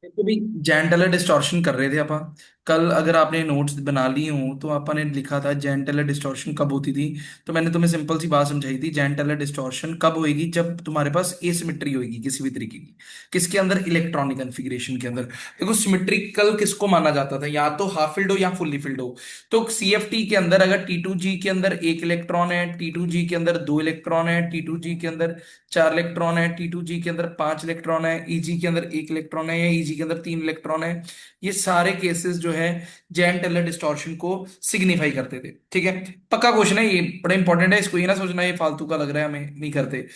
तो भी gentle distortion कर रहे थे अपन कल। अगर आपने नोट्स बना लिए हो तो अपन ने लिखा था जेंटल डिस्टॉर्शन कब होती थी। तो मैंने तुम्हें सिंपल सी बात समझाई थी, जेंटल डिस्टॉर्शन कब होएगी, जब तुम्हारे पास एसिमेट्री होगी किसी भी तरीके की, किसके अंदर, इलेक्ट्रॉनिक कन्फिग्रेशन के अंदर। देखो सिमेट्रिकल किसको माना जाता था, या तो हाफ फिल्ड हो या फुल्ली फिल्ड हो। तो सीएफटी के अंदर अगर टी टू जी के अंदर एक इलेक्ट्रॉन है, टी टू जी के अंदर दो इलेक्ट्रॉन है, टी टू जी के अंदर चार इलेक्ट्रॉन है, टी टू जी के अंदर पांच इलेक्ट्रॉन है, ईजी के अंदर एक इलेक्ट्रॉन है, या ईजी के अंदर तीन इलेक्ट्रॉन है, ये सारे केसेस जो है जैन टेलर डिस्टॉर्शन को सिग्निफाई करते थे। ठीक है, पक्का क्वेश्चन है ये, बड़ा इंपॉर्टेंट है, इसको ये ना सोचना ये फालतू का लग रहा है हमें, नहीं करते।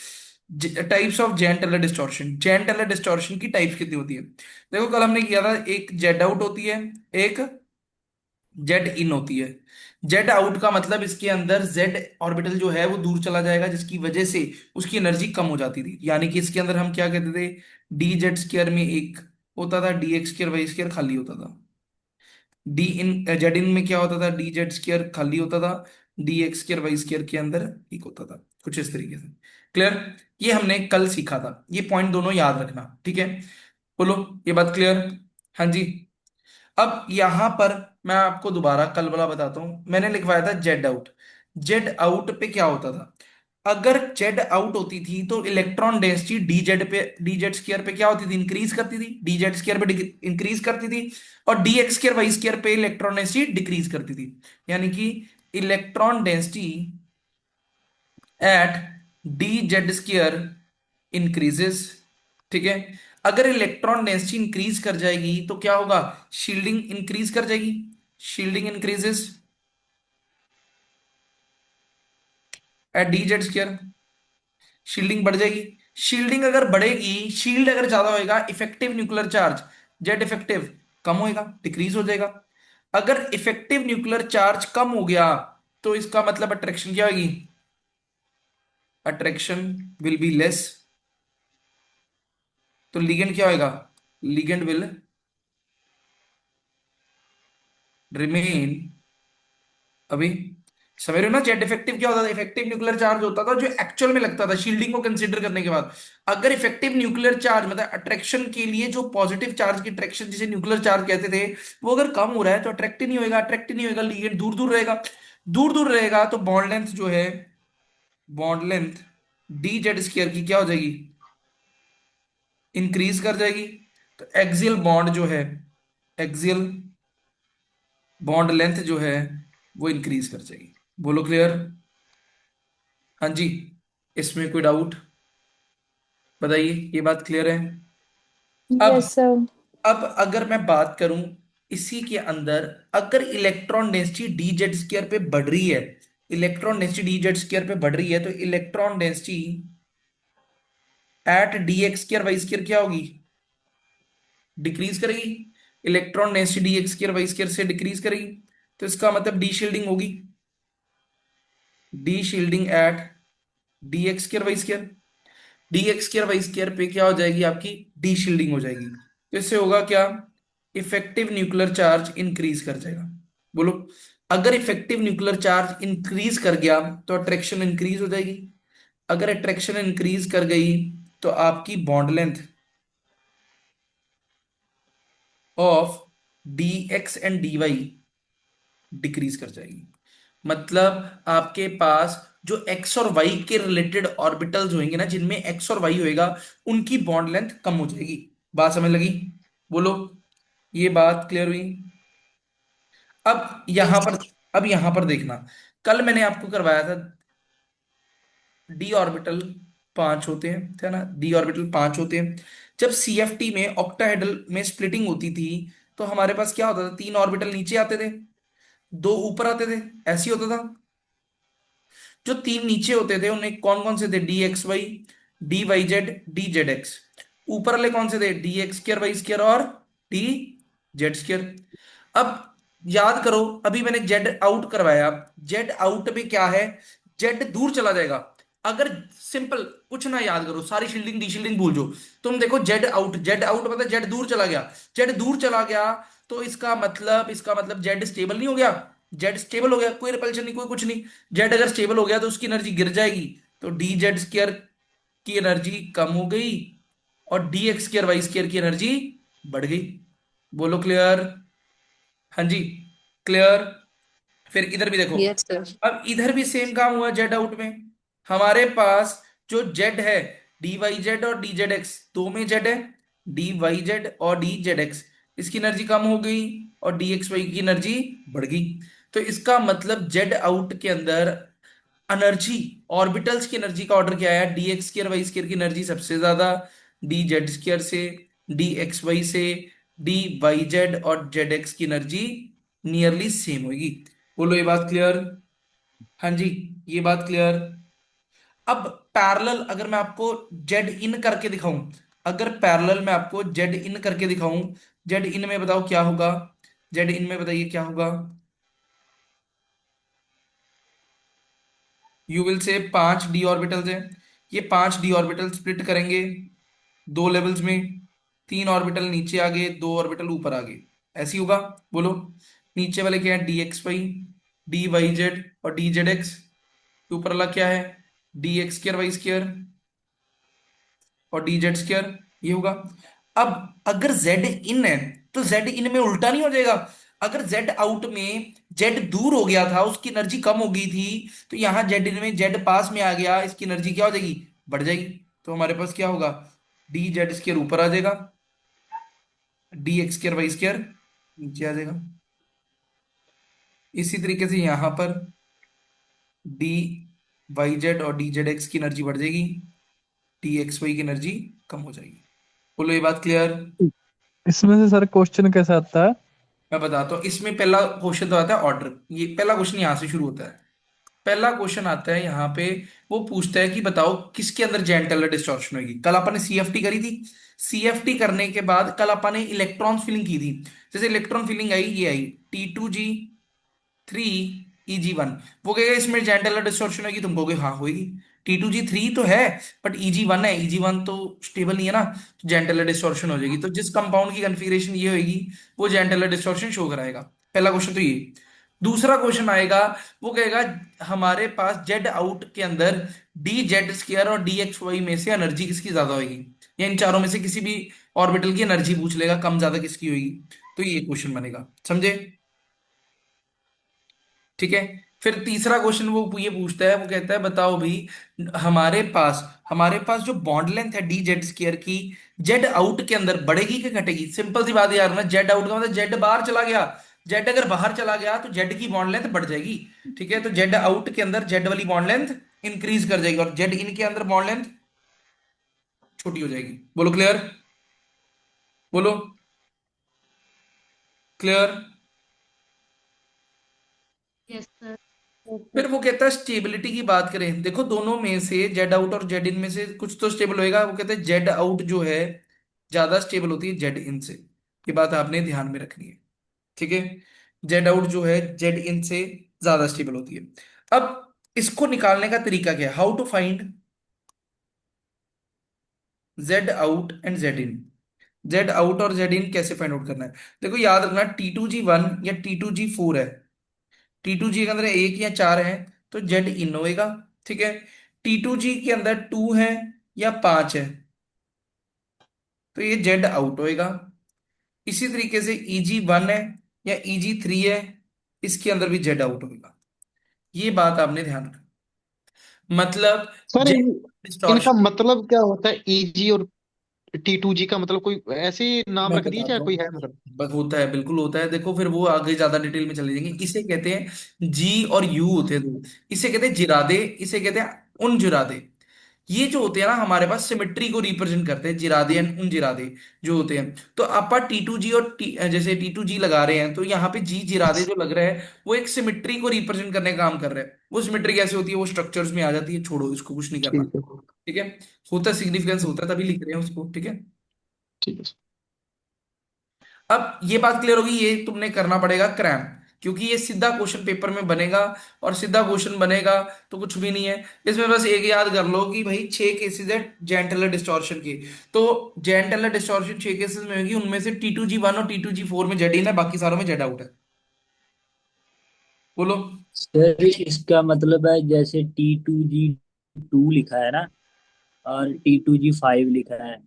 Types of Jahn Teller distortion, Jahn Teller distortion की टाइप्स कितनी होती है? देखो कल हमने किया था, एक जेड आउट होती है, एक जेड इन होती है। जेड आउट का मतलब इसके अंदर जेड ऑर्बिटल जो है वो दूर चला जाएगा, जिसकी वजह से उसकी एनर्जी कम हो जाती थी। यानी कि इसके अंदर हम क्या कहते थे, डी जेड स्क्र में एक होता था, D X square Y square खाली होता था। डी इन जेड इन में क्या होता था, डी जेड स्क्र खाली होता था, D X square Y square के अंदर एक होता था, कुछ इस तरीके से। क्लियर? ये हमने कल सीखा था, ये पॉइंट दोनों याद रखना, ठीक है। बोलो, ये बात क्लियर? हाँ जी। अब यहां पर मैं आपको दोबारा कल वाला बताता हूं, मैंने लिखवाया था जेड आउट। जेड आउट पे क्या होता था, अगर जेड आउट होती थी तो इलेक्ट्रॉन डेंसिटी डी जेड पे, डी जेड स्क्वायर पे क्या होती थी, इंक्रीज करती थी, डी जेड स्क्वायर पे इंक्रीज करती थी। और D X square Y square पे इलेक्ट्रॉन डेंसिटी डिक्रीज करती थी। यानी कि electron density at D Z square increases. ठीक है, अगर इलेक्ट्रॉन डेंसिटी इंक्रीज कर जाएगी तो क्या होगा, शील्डिंग इंक्रीज कर जाएगी, shielding increases at D Z square, shielding बढ़ जाएगी। शील्डिंग अगर बढ़ेगी, शील्ड अगर ज्यादा होएगा, effective nuclear charge, Z effective कम होएगा, डिक्रीज हो जाएगा। अगर इफेक्टिव न्यूक्लियर चार्ज कम हो गया तो इसका मतलब अट्रैक्शन क्या होगी, अट्रैक्शन विल बी लेस। तो लिगेंड क्या होएगा, लिगेंड विल रिमेन। अभी समझ रहे हो ना, जेट इफेक्टिव क्या होता था, इफेक्टिव न्यूक्लियर चार्ज होता था जो एक्चुअल में लगता था शील्डिंग को कंसीडर करने के बाद। अगर इफेक्टिव न्यूक्लियर चार्ज मतलब अट्रैक्शन के लिए जो पॉजिटिव चार्ज की अट्रैक्शन जिसे न्यूक्लियर चार्ज कहते थे, वो अगर कम हो रहा है तो अट्रैक्ट ही नहीं होएगा, अट्रैक्ट ही नहीं होएगा, लिगेंड दूर दूर रहेगा। दूर दूर रहेगा तो बॉन्ड लेंथ जो है, bond length D Z square की क्या हो जाएगी, इंक्रीज कर जाएगी। तो एक्सियल बॉन्ड जो है, एक्सियल बॉन्ड लेंथ जो है वो इंक्रीज कर जाएगी। बोलो क्लियर? हाँ जी। इसमें कोई डाउट बताइए, ये बात क्लियर है? अब यस सर। अब अगर मैं बात करूं इसी के अंदर, अगर electron density D Z square पे बढ़ रही है, electron density D Z square पे बढ़ रही है, तो electron density at D X square Y square क्या होगी, डिक्रीज करेगी। Electron density D X square Y square से डिक्रीज करेगी, तो इसका मतलब डी शील्डिंग होगी, deshielding at D X square Y square. D X square Y square पे क्या हो जाएगी आपकी, डी शील्डिंग हो जाएगी। तो इससे होगा क्या, इफेक्टिव न्यूक्लियर चार्ज इंक्रीज कर जाएगा। बोलो, अगर इफेक्टिव न्यूक्लियर चार्ज इंक्रीज कर गया तो अट्रैक्शन इंक्रीज हो जाएगी। अगर अट्रैक्शन इंक्रीज कर गई तो आपकी bond length of D X and D Y decrease कर जाएगी। मतलब आपके पास जो एक्स और वाई के रिलेटेड ऑर्बिटल्स होंगे ना, जिनमें एक्स और वाई होएगा, उनकी बॉन्ड लेंथ कम हो जाएगी। बात समझ लगी? बोलो, ये बात क्लियर हुई? अब यहां पर, अब यहां पर देखना, कल मैंने आपको करवाया था डी ऑर्बिटल पांच होते हैं, है ना, डी ऑर्बिटल पांच होते हैं। जब सीएफटी में ऑक्टाहेड्रल में स्प्लिटिंग होती थी तो हमारे पास क्या होता था, तीन ऑर्बिटल नीचे आते थे, दो ऊपर आते थे, ऐसे ही होता था। जो तीन नीचे होते थे उन्हें कौन कौन से थे, D X Y, D Y Z, D Z X. ऊपर वाले कौन से थे, D X square Y square और डी जेड स्क्र। अब याद करो, अभी मैंने जेड आउट करवाया, जेड आउट पे क्या है, जेड दूर चला जाएगा। अगर सिंपल कुछ ना याद करो, सारी शील्डिंग डी शील्डिंग भूल जाओ, तुम देखो जेड आउट, जेड आउट मतलब जेड दूर चला गया, जेड दूर चला गया, तो इसका मतलब जेड स्टेबल नहीं हो गया, जेड स्टेबल हो गया, कोई रिपल्शन नहीं, कोई कुछ नहीं। जेड अगर स्टेबल हो गया तो उसकी एनर्जी गिर जाएगी, तो डी जेड स्क्र की एनर्जी कम हो गई और D X square Y square की एनर्जी बढ़ गई। बोलो क्लियर। हाँ जी, क्लियर। फिर इधर भी देखो, यस सर। अब इधर भी सेम काम हुआ जेड आउट में। हमारे पास जो जेड है, डी वाई जेड और डी जेड एक्स, दो में जेड है, डी वाई जेड और डी जेड एक्स, इसकी एनर्जी कम हो गई और डी एक्स वाई की एनर्जी बढ़ गई। तो इसका मतलब जेड आउट के अंदर एनर्जी, ऑर्बिटल्स की एनर्जी का ऑर्डर क्या है, D X square Y square की एनर्जी सबसे ज्यादा, डी जेड स्क्र से, डी एक्स वाई से, डी वाई जेड और जेड एक्स की एनर्जी नियरली सेम होगी। बोलो ये बात क्लियर। हाँ जी, ये बात क्लियर। अब पैरेलल अगर मैं आपको जेड इन करके दिखाऊं, अगर पैरेलल में आपको जेड इन करके दिखाऊं, जेड इन में बताओ क्या होगा, जेड इन में बताइए क्या होगा। यू विल से 5 डी ऑर्बिटल्स हैं, ये 5 डी ऑर्बिटल स्प्लिट करेंगे दो लेवल्स में, 3 ऑर्बिटल नीचे आ गए, 2 ऑर्बिटल ऊपर आ गए, ऐसी होगा। बोलो, नीचे वाले क्या है, D X Y, D Y Z और डी जेड एक्स, ऊपर वाला क्या है, D X square Y square और डी जेड स्क्र, ये होगा। अब अगर जेड इन है तो जेड इन में उल्टा नहीं हो जाएगा, अगर जेड आउट में जेड दूर हो गया था, उसकी एनर्जी कम हो गई थी, तो यहां जेड इन में जेड पास में आ गया, इसकी एनर्जी क्या हो जाएगी, बढ़ जाएगी। तो हमारे पास क्या होगा, डी जेड स्क्र ऊपर आ जाएगा, D X square Y square नीचे आ जाएगा। इसी तरीके से यहां पर डी वाई जेड और डी जेड एक्स की एनर्जी बढ़ जाएगी, डी एक्स वाई की एनर्जी कम हो जाएगी। बोलो ये बात क्लियर। इसमें से सर क्वेश्चन कैसा आता है? मैं बताता हूँ, इसमें पहला क्वेश्चन तो आता है ऑर्डर, ये पहला क्वेश्चन यहाँ से शुरू होता है। पहला क्वेश्चन आता है यहाँ पे, वो पूछता है कि बताओ किसके अंदर जेन टेलर डिस्टॉर्शन होगी। कल अपन ने सीएफटी करी थी, सीएफटी करने के बाद कल अपन ने इलेक्ट्रॉन फिलिंग की थी। जैसे इलेक्ट्रॉन फिलिंग आई, ये आई T2G3 EG1, वो कहेगा इसमें जेन टेलर डिस्टॉर्शन होगी, तुम कहोगे हाँ होगी। T2G3 तो है, बट EG1 है, EG1 तो स्टेबल नहीं है ना, तो जेन टेलर डिस्टॉर्शन हो जाएगी। तो जिस कंपाउंड की कन्फिग्रेशन ये होगी, वो जेन टेलर डिस्टॉर्शन शो कराएगा। पहला क्वेश्चन तो ये। दूसरा क्वेश्चन आएगा, वो कहेगा हमारे पास जेड आउट के अंदर डी जेड स्क्वायर और डी एक्स वाई में से एनर्जी किसकी ज्यादा होगी, या इन चारों में से किसी भी ऑर्बिटल की एनर्जी पूछ लेगा, कम ज्यादा किसकी होगी। तो ये क्वेश्चन बनेगा, समझे। ठीक है। फिर तीसरा क्वेश्चन वो ये पूछता है, वो कहता है बताओ भाई, हमारे पास जो बॉन्ड लेंथ है डी जेड स्क्वायर की, जेड आउट के अंदर बढ़ेगी कि घटेगी। सिंपल सी बात है यार ना, जेड आउट का मतलब जेड बाहर चला गया, जेड अगर बाहर चला गया तो जेड की बॉन्ड लेंथ बढ़ जाएगी। ठीक है, तो जेड आउट के अंदर जेड वाली बॉन्ड लेंथ इंक्रीज कर जाएगी, और जेड इन के अंदर बॉन्ड लेंथ छोटी हो जाएगी। बोलो क्लियर। बोलो क्लियर। Yes sir. फिर वो कहता है स्टेबिलिटी की बात करें, देखो दोनों में से जेड आउट और जेड इन में से कुछ तो स्टेबल होएगा। वो कहते हैं जेड आउट जो है ज्यादा स्टेबल होती है जेड इन से, ये बात आपने ध्यान में रखनी है। ठीक है, जेड आउट जो है जेड इन से ज्यादा स्टेबल होती है। अब इसको निकालने का तरीका क्या है, how to find Z out and Z in. Z out और जेड इन कैसे फाइंड आउट करना है, देखो याद रखना, T2G1 या T2G4 है, T2G के अंदर एक या चार है तो जेड इन होएगा। ठीक है, T2G के अंदर टू है या पांच है तो ये जेड आउट होएगा। इसी तरीके से EG1 है या EG3 है, इसके अंदर भी जेड आउट होएगा। ये बात आपने ध्यान रखना, मतलब सर जेड इनका डिस्टॉर्शन। मतलब क्या होता है, ईजी और T2G का मतलब कोई ऐसे नाम मैं रख दिए चाहे बताता कोई हूँ, है मतलब? बस होता है, बिल्कुल होता है। देखो फिर वो आगे ज्यादा डिटेल में चले जाएंगे। इसे कहते हैं जी और यू होते हैं दो, इसे कहते हैं जिरादे, इसे कहते हैं उन जिरादे। ये जो होते हैं ना हमारे पास सिमेट्री को रिप्रेजेंट करते हैं, जिरादे एंड उन जिरादे जो होते हैं। तो आप T2G और जैसे T2G लगा रहे हैं, तो यहाँ पे जी जिरादे जो लग रहा है वो एक सिमेट्री को रिप्रेजेंट करने का काम कर रहा है। वो सिमेट्री कैसे होती है, वो स्ट्रक्चर्स में आ जाती है, छोड़ो इसको, कुछ नहीं करना। ठीक है। ठीक है, होता सिग्निफिकेंस होता है तभी लिख रहे हैं उसको। ठीक है, ठीक है। अब ये बात क्लियर होगी, ये तुमने करना पड़ेगा क्रैम, क्योंकि ये सीधा क्वेश्चन पेपर में बनेगा, और सीधा क्वेश्चन बनेगा तो कुछ भी नहीं है। इसमें बस एक याद कर लो कि भाई 6 केसेस है जेन टेलर डिस्टॉर्शन के। तो जेन टेलर डिस्टॉर्शन 6 केसेस में होगी, उनमें से T2G1 और T2G4 में जेड इन है, बाकी सारों में जेड आउट है। बोलो। सर इसका मतलब है जैसे T2G2 लिखा है ना, और T2G5 लिखा है,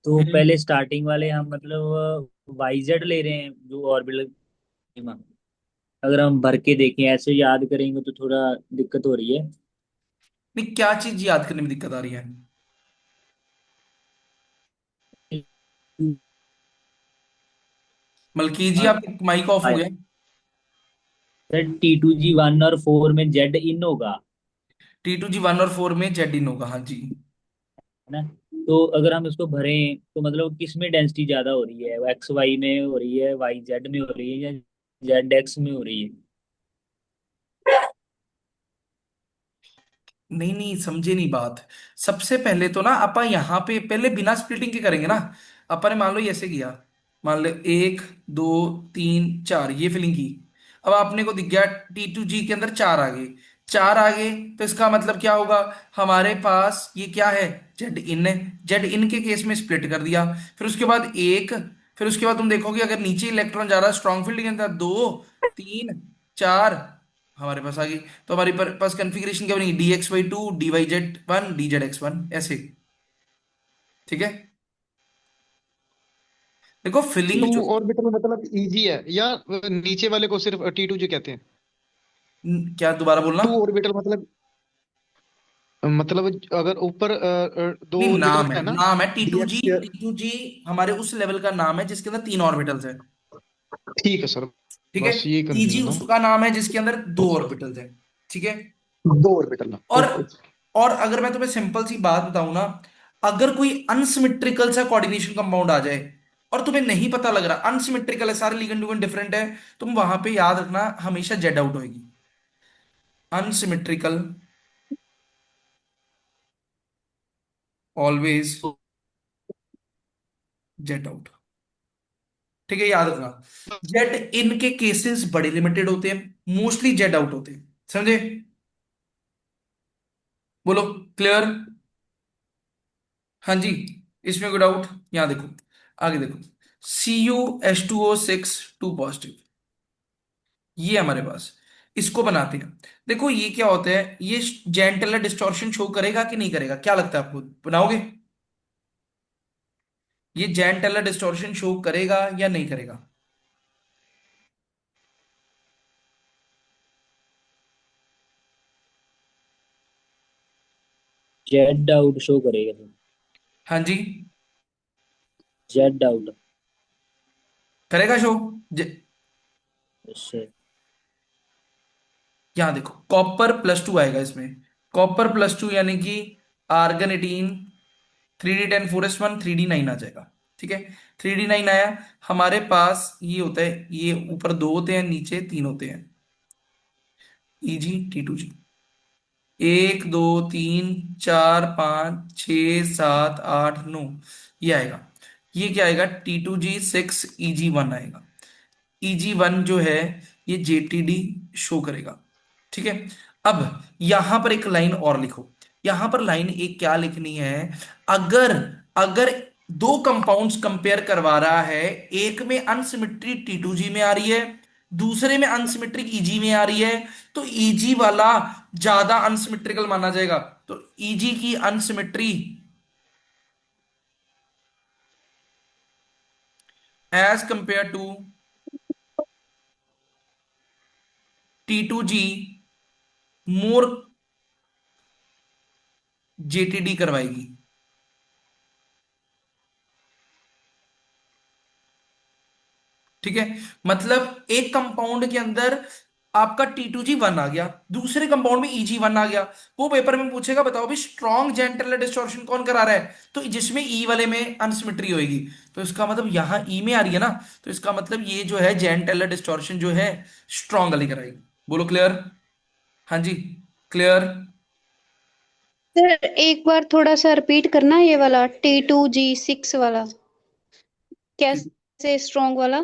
तो हम्म। पहले स्टार्टिंग वाले हम मतलब वाईजेड ले रहे हैं जो ऑर्बिटल में। अगर हम भर के देखें ऐसे याद करेंगे तो थोड़ा दिक्कत हो रही है। नहीं, क्या चीज याद करने में दिक्कत आ रही है? मलकी जी, आपका माइक ऑफ हो गया। T2G1 और 4 में जेड इन होगा, T2G1 और 4 में जेड इन होगा, हाँ जी। है ना। तो अगर हम इसको भरें तो मतलब किस में डेंसिटी ज्यादा हो रही है, एक्स वाई में हो रही है, वाई जेड में हो रही है, या जेड एक्स में हो रही है। नहीं नहीं, समझे नहीं बात। सबसे पहले तो ना अपन यहाँ पे पहले बिना स्प्लिटिंग के करेंगे ना। अपन ने मान लो ये ऐसे किया। मान लो 1 2 3 4 ये फिलिंग की। अब आपने को दिख गया T2G के अंदर 4 आ गए। 4 आ गए तो इसका मतलब क्या होगा? हमारे पास ये क्या है? जेड इन है। जेड इन के केस में स्प्लिट कर दिया। फिर उसके बाद एक। फिर उसके बाद तुम देखोगे अगर नीचे इलेक्ट्रॉन जा रहा है स्ट्रॉन्ग फील्ड के अंदर 2 3 4 हमारे पास आ गई। तो हमारे पास कॉन्फ़िगरेशन क्या बनेगी? DX/2 DYZ1 DZ(x1) ऐसे। ठीक है। देखो फिलिंग टू जो ऑर्बिटल मतलब इजी है, या नीचे वाले को सिर्फ T2G कहते हैं? क्या, दोबारा बोलना। टू ऑर्बिटल मतलब अगर ऊपर दो नहीं, ऑर्बिटल नाम है, है ना, नाम है T2G। DX। T2G हमारे उस लेवल का नाम है जिसके अंदर 3 ऑर्बिटल्स है। ठीक है सर, ठीक है। बस ये EG कंफ्यूजन था। उसका नाम है जिसके अंदर 2 ऑर्बिटल्स है। ठीक है। दो ऑर्बिटल, और ओके। और अगर मैं तुम्हें सिंपल सी बात बताऊं ना, अगर कोई अनसिमेट्रिकल सा कोऑर्डिनेशन कंपाउंड आ जाए और तुम्हें नहीं पता लग रहा अनसिमेट्रिकल है, सारे लिगेंड लुगेंड डिफरेंट है, तुम वहां पे याद रखना हमेशा जेड आउट होगी। Unsymmetrical always Z out. ठीक है, याद रखना। जेड इन के केसेस बड़े लिमिटेड होते हैं, मोस्टली जेड आउट होते हैं। समझे? बोलो। क्लियर? हाँ जी। इसमें कोई डाउट? यहां देखो, आगे देखो। CuH2O6 2 पॉजिटिव, ये है हमारे पास। इसको बनाते हैं। देखो ये क्या होता है, ये जेंटलर डिस्टॉर्शन शो करेगा कि नहीं करेगा? क्या लगता है आपको, बनाओगे? ये जेंटलर डिस्टॉर्शन शो करेगा या नहीं करेगा? जेड आउट शो करेगा सर। हाँ जी। Z out. करेगा शो। उससे यहां देखो कॉपर+2 आएगा इसमें। कॉपर+2 यानी कि आर्गन 18 3D10 4s1 3D9 आ जाएगा। ठीक है। 3D9 आया। हमारे पास ये होता है, ये ऊपर 2 होते हैं नीचे 3 होते हैं। EgT2G 1 2 3 4 5 6 7 8 9 ये आएगा। ये क्या आएगा? T2G6 EG1 आएगा। EG1 जो है ये JTD शो करेगा। ठीक है। अब यहां पर एक लाइन और लिखो। यहां पर लाइन एक क्या लिखनी है? अगर अगर दो कंपाउंड्स कंपेयर करवा रहा है, एक में अनसिमेट्री T2G में आ रही है, दूसरे में अनसिमेट्रिक EG में आ रही है, तो EG वाला ज्यादा अनसिमेट्रिकल माना जाएगा। तो EG की asymmetry as compare to T2G more JTD करवाएगी। ठीक है। मतलब एक कंपाउंड के अंदर आपका T2G1 आ गया, दूसरे कंपाउंड में EG1 आ गया। वो पेपर में पूछेगा बताओ भी स्ट्रॉन्ग जेंटल डिस्टॉर्शन कौन करा रहा है, तो जिसमें E वाले में अनसिमेट्री होगी। तो इसका मतलब यहां E में आ रही है ना, तो इसका मतलब ये जो है जेंटल डिस्टॉर्शन जो है स्ट्रॉन्ग वाली कराएगी। बोलो क्लियर? हाँ जी। क्लियर? सर एक बार थोड़ा सा रिपीट करना ये वाला T2G6 वाला, कैसे स्ट्रॉन्ग वाला।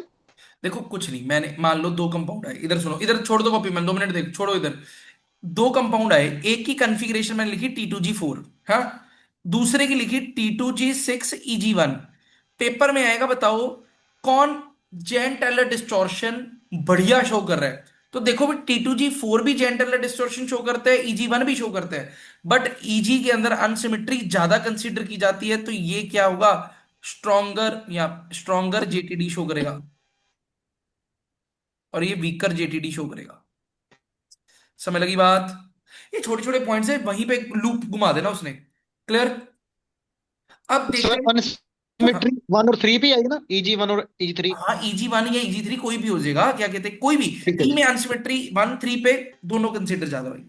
देखो कुछ नहीं, मैंने मान लो दो कंपाउंड है, इधर सुनो, इधर छोड़ दो कॉपी, मैंने 2 मिनट देख, छोड़ो इधर। दो कंपाउंड आए, एक की कॉन्फ़िगरेशन मैंने लिखी T2G4, हाँ। दूसरे की लिखी T2G6 EG1। पेपर में आएगा बताओ कौन जेन टेलर डिस्टॉर्शन बढ़िया शो कर रहा है। तो देखो भी T2G4 भी जेन टेलर डिस्टॉर्शन शो करता है, EG1 भी शो करता है, बट EG के अंदर अनसिमेट्री ज्यादा कंसीडर की जाती है, तो ये क्या होगा? स्ट्रॉन्गर या स्ट्रॉन्गर जेटीडी शो करेगा, और ये वीकर जेटीडी शो करेगा। समझ लगी बात? ये छोटे छोटे पॉइंट्स है, वहीं पे लूप घुमा देना उसने। क्लियर? अब देखते सर हैं। वन हाँ, सिमेट्री 1 और 3 पे आएगी ना, EG 1 और EG 3। हाँ, EG1 या EG3 कोई भी हो जाएगा, क्या कहते हैं, कोई भी। ठीक है ई जी। में अनसिमेट्री 1 3 पे दोनों कंसिडर ज्यादा भाई।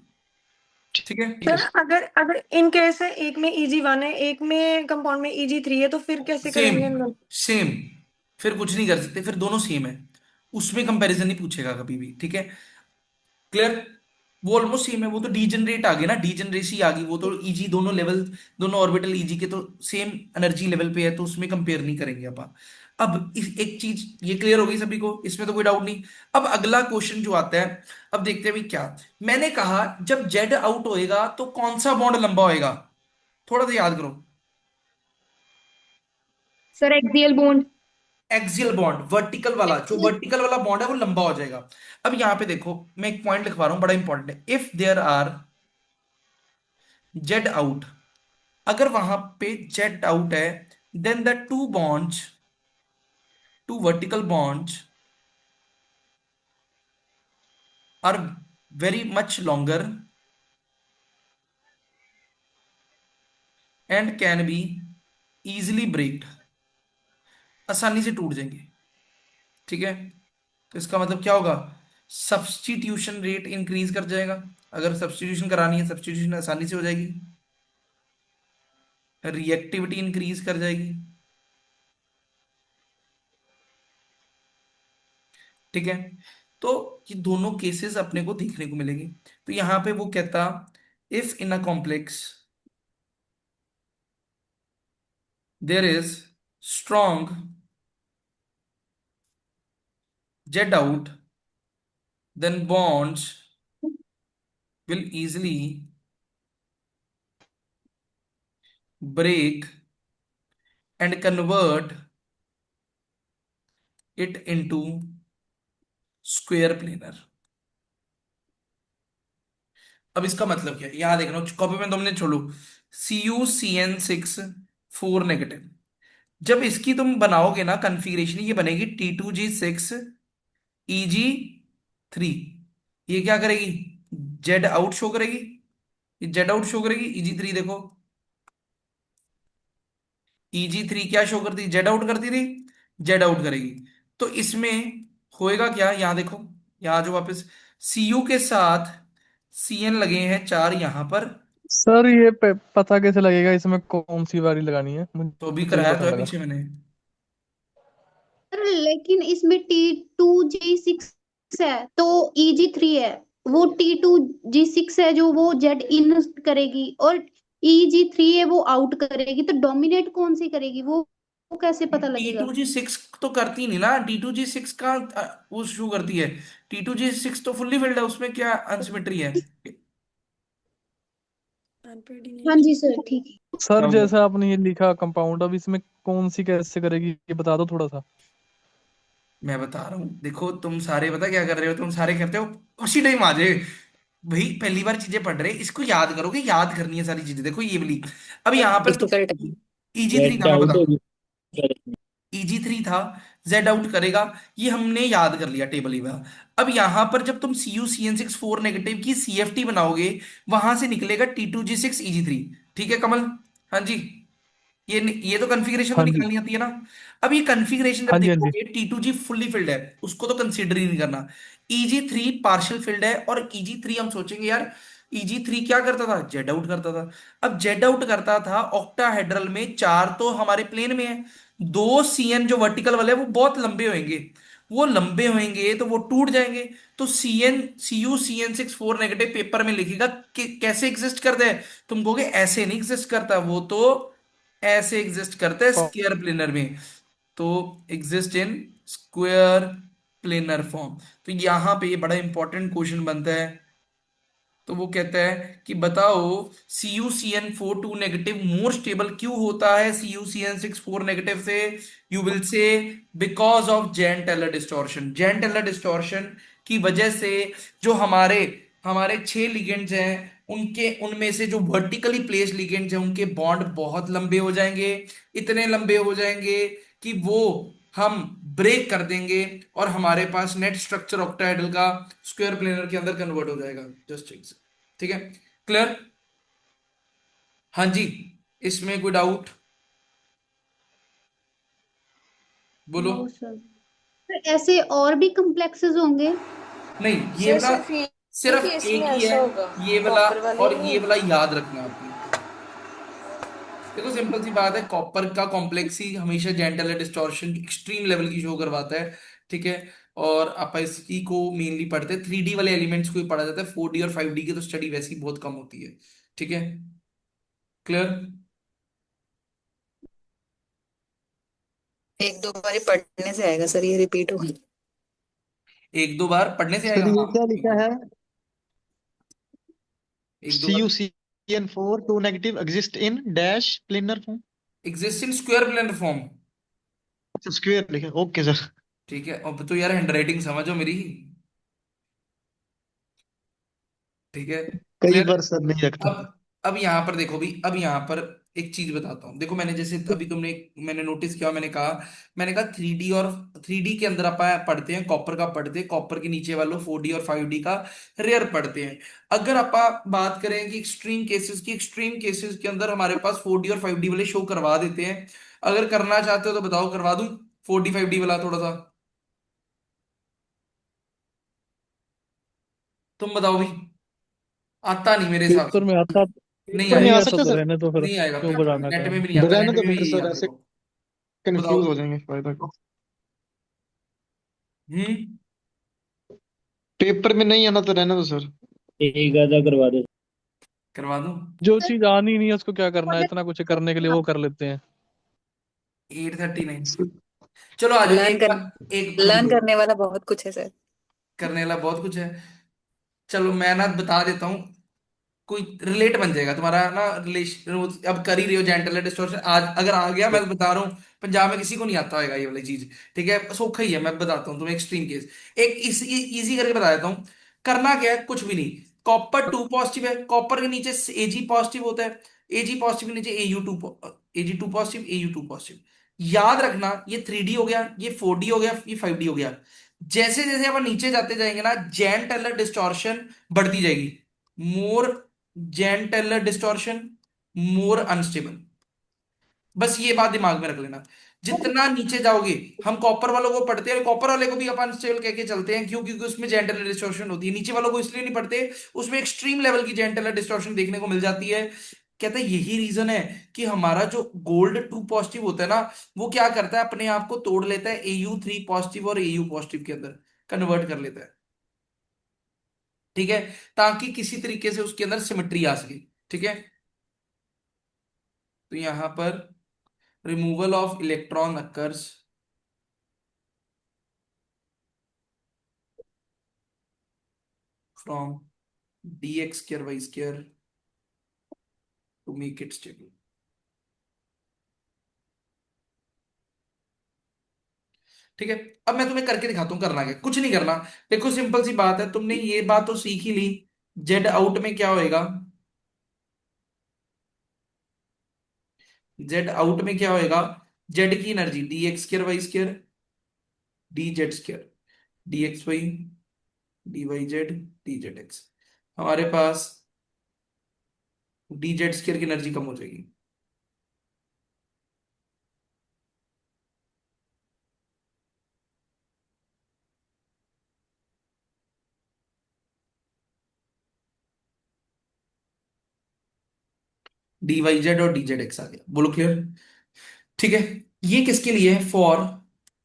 ठीक है। ठीक है सर सर। अगर अगर इन केस है, एक में EG1 है, एक में कंपाउंड में EG3 है, तो फिर कैसे सेम, करेंगे इन दोनों? सेम, फिर कुछ नहीं कर सकते, फिर दोनों सेम है। उसमें कंपैरिजन नहीं पूछेगा कभी भी। ठीक है। क्लियर? वो ऑलमोस्ट सेम है, वो तो डीजनरेट आ गया ना, डीजनरेसी आ गई, वो तो ईजी दोनों लेवल, दोनों ऑर्बिटल ईजी के तो सेम एनर्जी लेवल पे है, तो उसमें कंपेयर नहीं करेंगे अपन। अब एक चीज ये क्लियर हो गई सभी को, इसमें तो कोई डाउट नहीं। अब अगला क्वेश्चन जो आता है, अब देखते हैं भी क्या। मैंने कहा जब जेड आउट होएगा तो कौन सा बॉन्ड लंबा होएगा, थोड़ा सा याद करो। Sir axial bond. Axial bond, vertical वाला, जो वर्टिकल वाला बॉन्ड है वो लंबा हो जाएगा। अब यहां पे देखो, मैं एक पॉइंट लिखवा रहा हूं, बड़ा इंपॉर्टेंट है। If there are Z out, अगर वहां पे जेट आउट है, then the two bonds, two vertical bonds are very much longer and can be easily breaked, आसानी से टूट जाएंगे। ठीक है। तो इसका मतलब क्या होगा, सब्स्टिट्यूशन रेट इंक्रीज कर जाएगा। अगर सब्स्टिट्यूशन करानी है, सब्स्टिट्यूशन आसानी से हो जाएगी। रिएक्टिविटी इंक्रीज कर जाएगी। ठीक है। तो ये दोनों केसेस अपने को देखने को मिलेंगे। तो यहां पे वो कहता, if in a complex there is strong Z out, then bonds will easily break and convert it into square planar। अब इसका मतलब क्या है, यहां देखना कॉपी में तुमने छोड़ो, CuCN6 4 नेगेटिव। जब इसकी तुम बनाओगे ना कन्फिग्रेशन, ये बनेगी T2G6 EG3। ये क्या करेगी, जेड आउट शो करेगी, ये जेड आउट शो करेगी। EG3 देखो, EG3 क्या शो करती, जेड आउट करती थी, जेड आउट करेगी। तो इसमें होएगा क्या, यहां देखो, यहां जो वापस CU के साथ CN लगे हैं 4 यहां पर। सर ये पता कैसे लगेगा इसमें कौन सी वाली लगानी है? तो भी मुझे ये कराया पता तो नहीं है लगा। पीछे मैंने। सर लेकिन इसमें T2G6 है तो EG3 है। वो T2G6 है जो वो जेड इन करेगी, और EG3 है वो आउट करेगी, तो डोमिनेट कौन सी करेगी, वो कैसे पता लगेगा? T2G6 तो करती नहीं ना, T2G6 का वो शो करती है। T2G6 तो फुल्ली फिल्ड है, उसमें क्या अनसिमेट्री है। हाँ जी सर, ठीक है। सर क्या होगा, जैसा आपने ये लिखा कंपाउंड, अब इसमें कौन सी कैसे करेगी ये बता दो थोड़ा सा। मैं बता रहा हूँ, देखो तुम सारे पता क्या कर रहे हो, तुम सारे करते हो उसी टाइम आ जाए। भाई पहली बार चीजें पढ़ रहे, इसको याद करोगे, याद करनी है सारी चीजें। देखो ये वाली, अब यहाँ पर तो डिफिकल्ट है। EG3 था, जेड मैं आउट बता, होगी। EG3 था, जेड आउट करेगा, ये हमने याद कर लिया टेबल ही में। अब यहां पर जब तुम CuCN6 4 नेगेटिव की CFT बनाओगे, वहां से निकलेगा T2G6 EG3। ठीक है कमल? हाँ जी। ये तो कॉन्फ़िगरेशन तो हाँ जी, निकालनी आती है ना। अब ये कॉन्फ़िगरेशन जब हाँ जी, हाँ जी। देखोगे, T2G फुल्ली फिल्ड है, उसको तो कंसीडर ही नहीं करना। EG3 पार्शियल फिल्ड है, और EG3 हम सोचेंगे यार, EG3 क्या करता था, जेड आउट करता था। अब जेड आउट करता था ऑक्टाहेड्रल में, 4 तो हमारे प्लेन में है, 2 CN जो वर्टिकल वाले हैं वो बहुत लंबे होंगे, वो लंबे होंगे तो वो टूट जाएंगे। तो CuCN6 4 नेगेटिव पेपर में लिखेगा कि कैसे एग्जिस्ट करता है। तुम कहोगे ऐसे नहीं एग्जिस्ट करता, वो तो ऐसे एग्जिस्ट करता है स्क्वायर प्लेनर में। तो exist in square planar form. तो यहां पे ये बड़ा इंपॉर्टेंट क्वेश्चन बनता है। तो वो कहता है कि बताओ CuCN4 2 नेगेटिव मोर स्टेबल क्यों होता है CuCN6 4 नेगेटिव से। You will say because of Jahn Teller distortion. Jahn Teller distortion की वजह से जो हमारे हमारे 6 लिगेंड्स हैं, उनके उनमें से जो वर्टिकली प्लेस लिगेंड्स हैं उनके बॉन्ड बहुत लंबे हो जाएंगे, इतने लंबे हो जाएंगे कि वो हम ब्रेक कर देंगे और हमारे पास नेट स्ट्रक्चर ऑक्टाहेड्रल का स्क्वायर प्लेनर के अंदर कन्वर्ट हो जाएगा। जस्ट ठीक है, क्लियर? हाँ जी, इसमें कोई डाउट बोलो। नो सर, ऐसे और भी कम्प्लेक्सेस होंगे? नहीं, ये सर वाला सिर्फ ये है सिर्फ कि इसमें एक ही है, ऐसा होगा, ये वाला, कॉपर वाले और ही ये है। वाला याद रखना आपने। देखो सिंपल सी बात है, कॉपर का कॉम्प्लेक्स ही हमेशा जेंटल डिस्टॉर्शन एक्सट्रीम लेवल की शो करवाता है। ठीक है, और आप इसी को मेनली पढ़ते हैं, 3D वाले एलिमेंट्स को ही पढ़ा जाता है, 4D और 5D की तो स्टडी वैसे ही बहुत कम होती है। ठीक है, क्लियर? एक दो बारी पढ़ने से आएगा सर, ये रिपीट होगा। एक दो बार पढ़ने से आएगा, सर ये हाँ। क्या लिखा है? एक दो बार CuCN4 2 negative exist in dash planar form. Exist in square planar form. अच्छा स्क्वायर लिखा, ओके सर। ठीक है, अब तो यार हैंडराइटिंग समझो मेरी। ठीक है, कई क्लियर? बार सर नहीं रखता। अब यहाँ पर देखो भी, अब यहाँ पर एक चीज बताता हूँ। देखो मैंने जैसे अभी मैंने नोटिस किया, मैंने कहा 3D और 3D के अंदर अपन पढ़ते हैं कॉपर का, पढ़ते हैं कॉपर के नीचे वालों 4D और 5D का रेयर पढ़ते हैं। अगर अपन बात करें कि एक्सट्रीम केसेस के अंदर हमारे पास 4D और 5D वाले शो करवा देते हैं। अगर करना चाहते हो तो बताओ, करवा दूं 4D 5D वाला थोड़ा सा? तुम बताओ भी। आता नहीं मेरे हिसाब से। पेपर में आता नहीं पेपर में नहीं आ आएगा, आता सकता तो सर। रहने तो फिर नहीं आएगा, क्यों बढ़ाना नेट में काम। भी नहीं आता, रहने नेट दो में फिर भी यही सर, आता, ऐसे देखो। कंफ्यूज बताओ। हो जाएंगे फायदा को। हम्म। पेपर में नहीं आना तो रहने दो सर। एक आधा करवा दो। करवा दूं? जो चीज आनी नहीं है उसको क्या करना है, इतना कुछ करने के लिए वो कर लेते हैं। 839। चलो आ जाओ, लर्न एक कर बार एक लर्न रुको, करने वाला बहुत कुछ है सर। करने वाला बहुत कुछ है। चलो मैं ना बता देता हूँ, कोई रिलेट बन जाएगा तुम्हारा ना रिलेशन। अब कर ही रही हो जेंटल डिस्टॉर्शन, आज अगर आ गया, मैं बता रहा हूँ, पंजाब में किसी को नहीं आता होगा ये वाली चीज। ठीक है, सौखा ही है, मैं बताता हूँ तुम्हें एक्सट्रीम केस। एक इस इजी करके बता देता हूँ। करना क्या है, कुछ भी नहीं। कॉपर 2 पॉजिटिव है, कॉपर के नीचे Ag पॉजिटिव होता है, Ag पॉजिटिव के नीचे Ag2 पॉजिटिव, Au2 पॉजिटिव। याद रखना, ये 3D हो गया, ये 4D हो गया, ये 5D हो गया। जैसे जैसे अपन नीचे जाते जाएंगे ना, जेन टेलर डिस्टॉर्शन बढ़ती जाएगी। मोर जेन टेलर डिस्टॉर्शन, मोर अनस्टेबल। बस ये बात दिमाग में रख लेना। जितना नीचे जाओगे, हम कॉपर वालों को पढ़ते हैं, कॉपर वाले को भी अपन अनस्टेबल कह के चलते हैं, क्यों? क्योंकि उसमें जेन टेलर डिस्टॉर्शन होती है। नीचे वालों को इसलिए नहीं पढ़ते, उसमें एक्सट्रीम लेवल की जेन टेलर डिस्टॉर्शन देखने को मिल जाती है। कहते हैं यही रीजन है कि हमारा जो गोल्ड 2 पॉजिटिव होता है ना, वो क्या करता है, अपने आप को तोड़ लेता है Au3 पॉजिटिव और Au पॉजिटिव के अंदर कन्वर्ट कर लेता है। ठीक है, ताकि किसी तरीके से उसके अंदर सिमेट्री आ सके। ठीक है, तो यहां पर removal of electron occurs from dx square y square to make it stable। ठीक है, अब मैं तुम्हें करके दिखाता हूँ करना क्या, कुछ नहीं करना। देखो सिंपल सी बात है, तुमने ये बात तो सीख ही ली। जेड आउट में क्या होएगा, जेड आउट में क्या होएगा, जेड की energy dx square y square dz square, dxy dyz dzx। हमारे पास dz square की एनर्जी कम हो जाएगी। dyz और dzx आ गया, बोलो क्लियर? ठीक है, ये किसके लिए है, for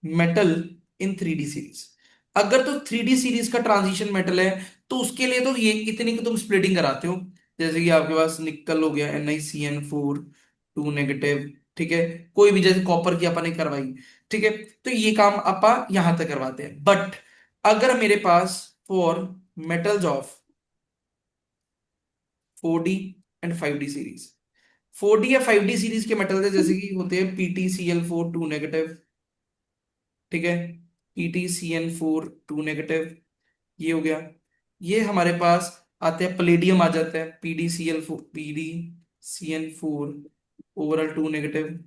metal in 3D series. अगर तो 3D सीरीज का ट्रांजिशन मेटल है, तो उसके लिए तो ये इतनी की तुम स्प्लिटिंग कराते हो। जैसे कि आपके पास निकल हो गया NiCN4 2 नेगेटिव। ठीक है, कोई भी, जैसे कॉपर की अपन ने करवाई। ठीक है, तो ये काम अपा यहां तक करवाते हैं। बट अगर मेरे पास for metals of 4D and 5D series, 4D या 5D सीरीज के मेटल है, जैसे कि होते हैं PtCl4 2 नेगेटिव। ठीक है, PtCN4 2 नेगेटिव, ये हो गया। ये हमारे पास आते हैं, प्लेडियम आ जाता है, PdCl4 ओवरऑल 2 नेगेटिव,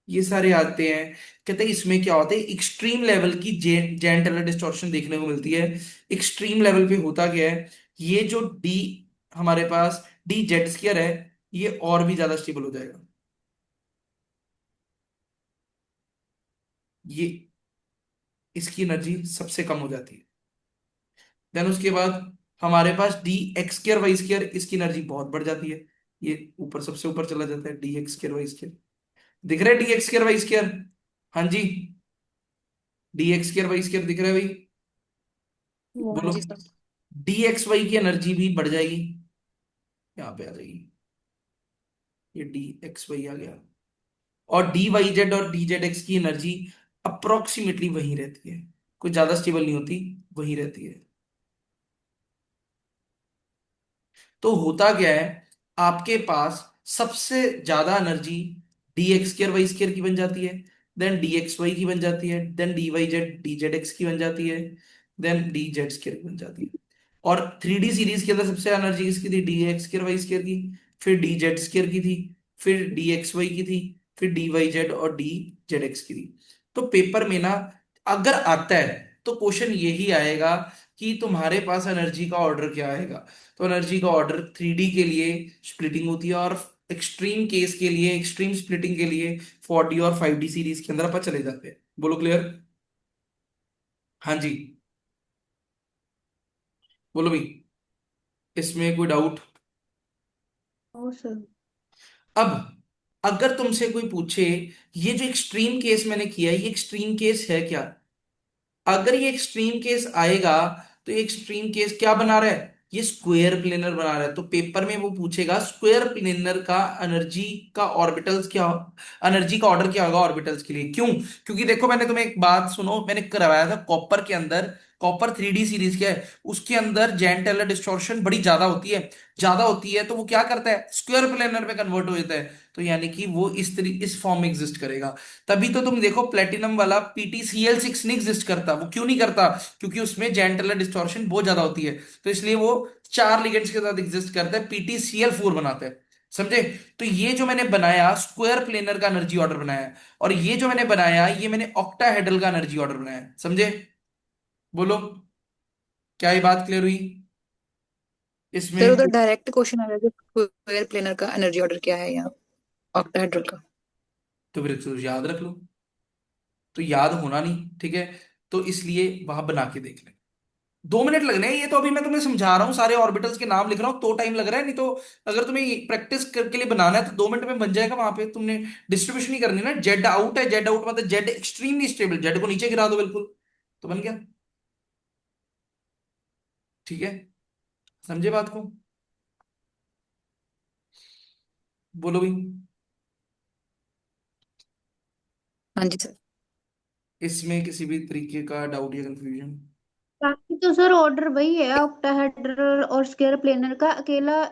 ये सारे आते हैं। कहते हैं इसमें क्या होता है, एक्सट्रीम लेवल की जैन टेलर डिस्टॉर्शन देखने को मिलती है। एक्सट्रीम लेवल पे होता क्या है, ये जो डी हमारे पास डी जेड स्क्वायर है, ये और भी ज्यादा स्टेबल हो जाएगा। ये इसकी एनर्जी सबसे कम हो जाती है। देन उसके बाद हमारे पास D X square Y square, इसकी एनर्जी बहुत बढ़ जाती है, ये ऊपर सबसे ऊपर चला जाता है, D X square Y square. दिख रहा है D X square Y square? हाँ जी, D X square Y square दिख रहा है भाई? हाँ बोलो। जी सर। डी एक्स वाई की एनर्जी भी बढ़ जाएगी, यहाँ पे आ जाएगी, ये डी एक्स वाई आ गया। और डी वाई जेड और डी जेड एक्स की एनर्जी अप्रोक्सीमेटली वही रहती है, कुछ ज्यादा स्टेबल नहीं होती, वही रहती है। तो होता क्या है, आपके पास सबसे ज्यादा energy D X square Y square की बन जाती है, देन डी एक्स वाई की बन जाती है, then D Y Z D Z X की बन जाती है, देन डी जेड स्क्र की बन जाती है। और 3D सीरीज के अंदर सबसे एनर्जी किसकी थी, D X square Y square की, फिर डी जेड स्क्र की थी, फिर डी एक्स वाई की थी, फिर डी वाई जेड और डी जेड एक्स की थी। तो पेपर में ना अगर आता है तो क्वेश्चन यही आएगा कि तुम्हारे पास एनर्जी का ऑर्डर क्या आएगा। तो एनर्जी का ऑर्डर 3D के लिए स्प्लिटिंग होती है, और एक्सट्रीम केस के लिए, एक्सट्रीम स्प्लिटिंग के लिए 4D और 5D सीरीज के अंदर अपन चले जाते हैं। बोलो क्लियर? हाँ जी, बोलो भाई, इसमें कोई डाउट? ओ सर। अब अगर तुमसे कोई पूछे ये जो एक्सट्रीम केस मैंने किया है, ये एक्सट्रीम केस है क्या, अगर ये एक्सट्रीम केस आएगा तो ये एक्सट्रीम केस क्या बना रहा है, ये स्क्वायर प्लेनर बना रहा है। तो पेपर में वो पूछेगा स्क्वायर प्लेनर का एनर्जी का ऑर्बिटल्स क्या, एनर्जी का ऑर्डर क्या होगा ऑर्बिटल्स के लिए। क्यों? क्योंकि देखो मैंने तुम्हें एक बात सुनो, मैंने करवाया था कॉपर के अंदर, कॉपर 3D सीरीज क्या है, उसके अंदर जेन टेलर डिस्टॉर्शन बड़ी ज्यादा होती है, ज्यादा होती है तो वो क्या करता है, स्क्वायर प्लेनर में कन्वर्ट हो जाता है। तो यानी कि वो इस फॉर्म में एग्जिस्ट करेगा। तभी तो तुम देखो प्लेटिनम वाला PtCl6 नहीं एग्जिस्ट करता। वो क्यों नहीं करता? क्योंकि उसमें जेन टेलर डिस्टॉर्शन बहुत ज्यादा होती है, तो इसलिए वो 4 लिगेंड्स के साथ एग्जिस्ट करता है, PtCl4 बनाता है। समझे? तो ये जो मैंने बनाया स्क्वायर प्लेनर का एनर्जी ऑर्डर बनाया, और ये जो मैंने बनाया ये मैंने ऑक्टाहेड्रल का एनर्जी ऑर्डर बनाया। समझे? बोलो, क्या ये बात क्लियर हुई सर इसमें? उधर डायरेक्ट क्वेश्चन आ रहा है कि स्क्वायर प्लेनर का एनर्जी ऑर्डर क्या है, या ऑक्टाहेड्रल का। तो फिर इसको याद रख लो, तो याद होना नहीं, ठीक है, तो इसलिए वहां बना के देख ले। 2 मिनट लगने हैं, ये तो अभी मैं तुम्हें समझा रहा हूँ, सारे ऑर्बिटल्स के नाम लिख रहा हूँ तो टाइम लग रहा है, नहीं तो अगर तुम्हें प्रैक्टिस करके लिए बनाना है तो 2 मिनट में बन जाएगा। वहां पे तुमने डिस्ट्रीब्यूशन ही करनी है ना, जेड आउट है, जेड आउट मतलब जेड एक्सट्रीमली स्टेबल, जेड को नीचे गिरा दो बिल्कुल, तो बन गया। ठीक है, समझे बात को? बोलो भाई, हाँ जी सर। इसमें किसी भी तरीके का डाउट या कंफ्यूजन? बाकी तो सर ऑर्डर वही है, ऑक्टाहेड्रल और स्क्वायर प्लेनर का, अकेला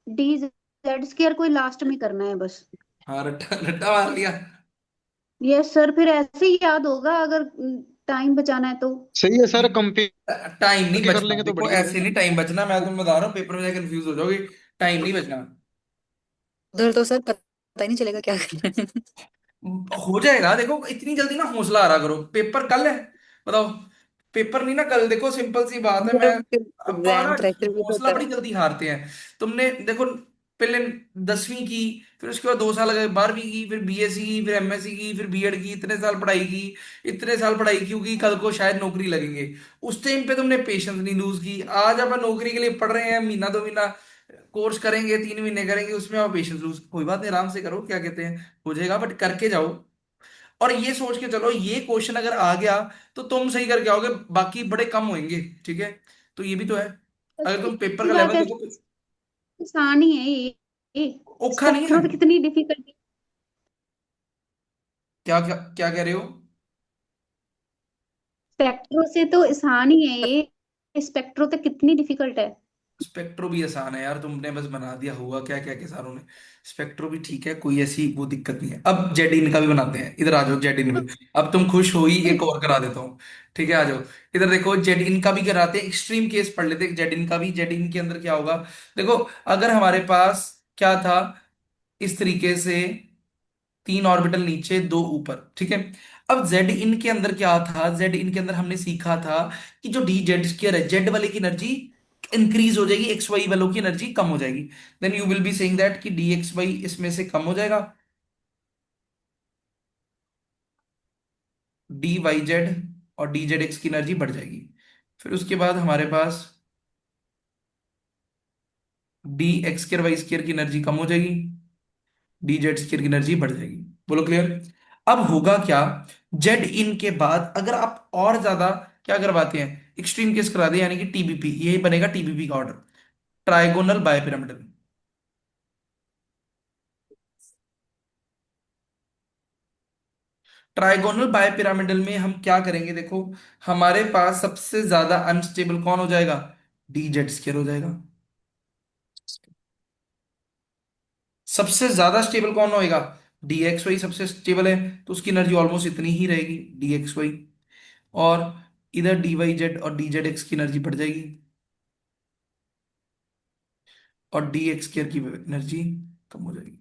डी जेड स्क्वायर कोई लास्ट में करना है बस। हाँ, रट्टा रट्टा मार लिया। यस सर, फिर ऐसे ही याद होगा अगर टाइम बचाना है तो। सही है सर, कंपेयर टाइम नहीं करके कर बचना, लेंगे तो देखो बढ़िया ऐसे रहेगा। नहीं टाइम बचना, मैं तुम्हें बता रहा हूँ पेपर में जाकर कंफ्यूज हो जाओगे। टाइम नहीं बचना, उधर तो सर पता ही नहीं चलेगा क्या करना है। हो जाएगा। देखो इतनी जल्दी ना हौसला आ रहा करो, पेपर कल है, बताओ। पेपर नहीं ना कल, देखो सिंपल सी बात है। मैं सर फिर अपा ना एग्जाम प्रेशर भी तो हौसला होता बड़ी है। जल्दी हारते हैं। तुमने देखो पहले 10वीं की, फिर उसके बाद 2 साल गए, 12वीं की, फिर BSc की, फिर MSc की, फिर B.Ed की, इतने साल पढ़ाई की, इतने साल पढ़ाई की क्योंकि कल को शायद नौकरी लगेंगे। उस टाइम पे तुमने पेशेंस नहीं लूज की। आज अपन नौकरी के लिए पढ़ रहे हैं, महीना 2 महीना कोर्स करेंगे, 3 महीने करेंगे, उसमें आप पेशेंस लूज, कोई बात नहीं, आराम से करो, क्या कहते हैं, हो जाएगा, बट करके जाओ। और ये सोच के चलो ये क्वेश्चन अगर आ गया तो तुम सही करके आओगे, बाकी बड़े कम होंगे। ठीक है, तो ये भी तो है। अगर तुम पेपर की का बात लेवल है, देखो, आसान ही है ये औखा नहीं है। स्पेक्ट्रो तो कितनी डिफिकल्ट। क्या क्या क्या कह रहे हो? स्पेक्ट्रो से तो आसान ही है ये, स्पेक्ट्रो तो कितनी डिफिकल्ट है। स्पेक्ट्रो भी आसान है यार, तुमने बस बना दिया, हुआ क्या क्या के सारों ने। स्पेक्ट्रो भी ठीक है, कोई ऐसी वो दिक्कत नहीं है। अब जेड इन का भी बनाते हैं, इधर आ जाओ जेड इन में। अब तुम खुश हो ही, एक और करा देता हूँ। ठीक है, आ जाओ। इधर देखो, जेड इन का भी कराते हैं, एक्सट्रीम केस पढ़ लेते हैं जेड इन का भी। जेड इन के अंदर क्या होगा, देखो, अगर हमारे पास क्या था, इस तरीके से 3 ऑर्बिटल नीचे 2 ऊपर, ठीक है। अब जेड इन के अंदर क्या था, जेड इन के अंदर हमने सीखा था कि जो डी जेड स्क्वायर है, जेड वाले की एनर्जी इंक्रीज हो जाएगी, एक्स वाई वालों की एनर्जी कम हो जाएगी। Then you will be saying that कि डी एक्स वाई इसमें से कम हो जाएगा, डी वाई जेड और डी जेड एक्स की एनर्जी बढ़ जाएगी। फिर उसके बाद हमारे पास D X square Y square की एनर्जी कम हो जाएगी, डी जेड स्क्वायर की एनर्जी बढ़ जाएगी। बोलो क्लियर। अब होगा क्या, जेड इन के बाद अगर आप और ज्यादा क्या करवाते हैं, एक्सट्रीम केस करा दे, यानी कि टीबीपी, यही बनेगा टीबीपी का order, trigonal bipyramidal. Trigonal bipyramidal में हम क्या करेंगे, देखो, हमारे पास सबसे ज्यादा अनस्टेबल कौन हो जाएगा, डी जेड स्क्वायर हो जाएगा। सबसे ज्यादा स्टेबल कौन होएगा, डी एक्स वाई सबसे स्टेबल है, तो उसकी एनर्जी ऑलमोस्ट इतनी ही रहेगी, डी एक्स वाई। और इधर डी वाई जेड और डी जेड एक्स की एनर्जी बढ़ जाएगी, और डी एक्स स्क्वायर की एनर्जी कम हो जाएगी।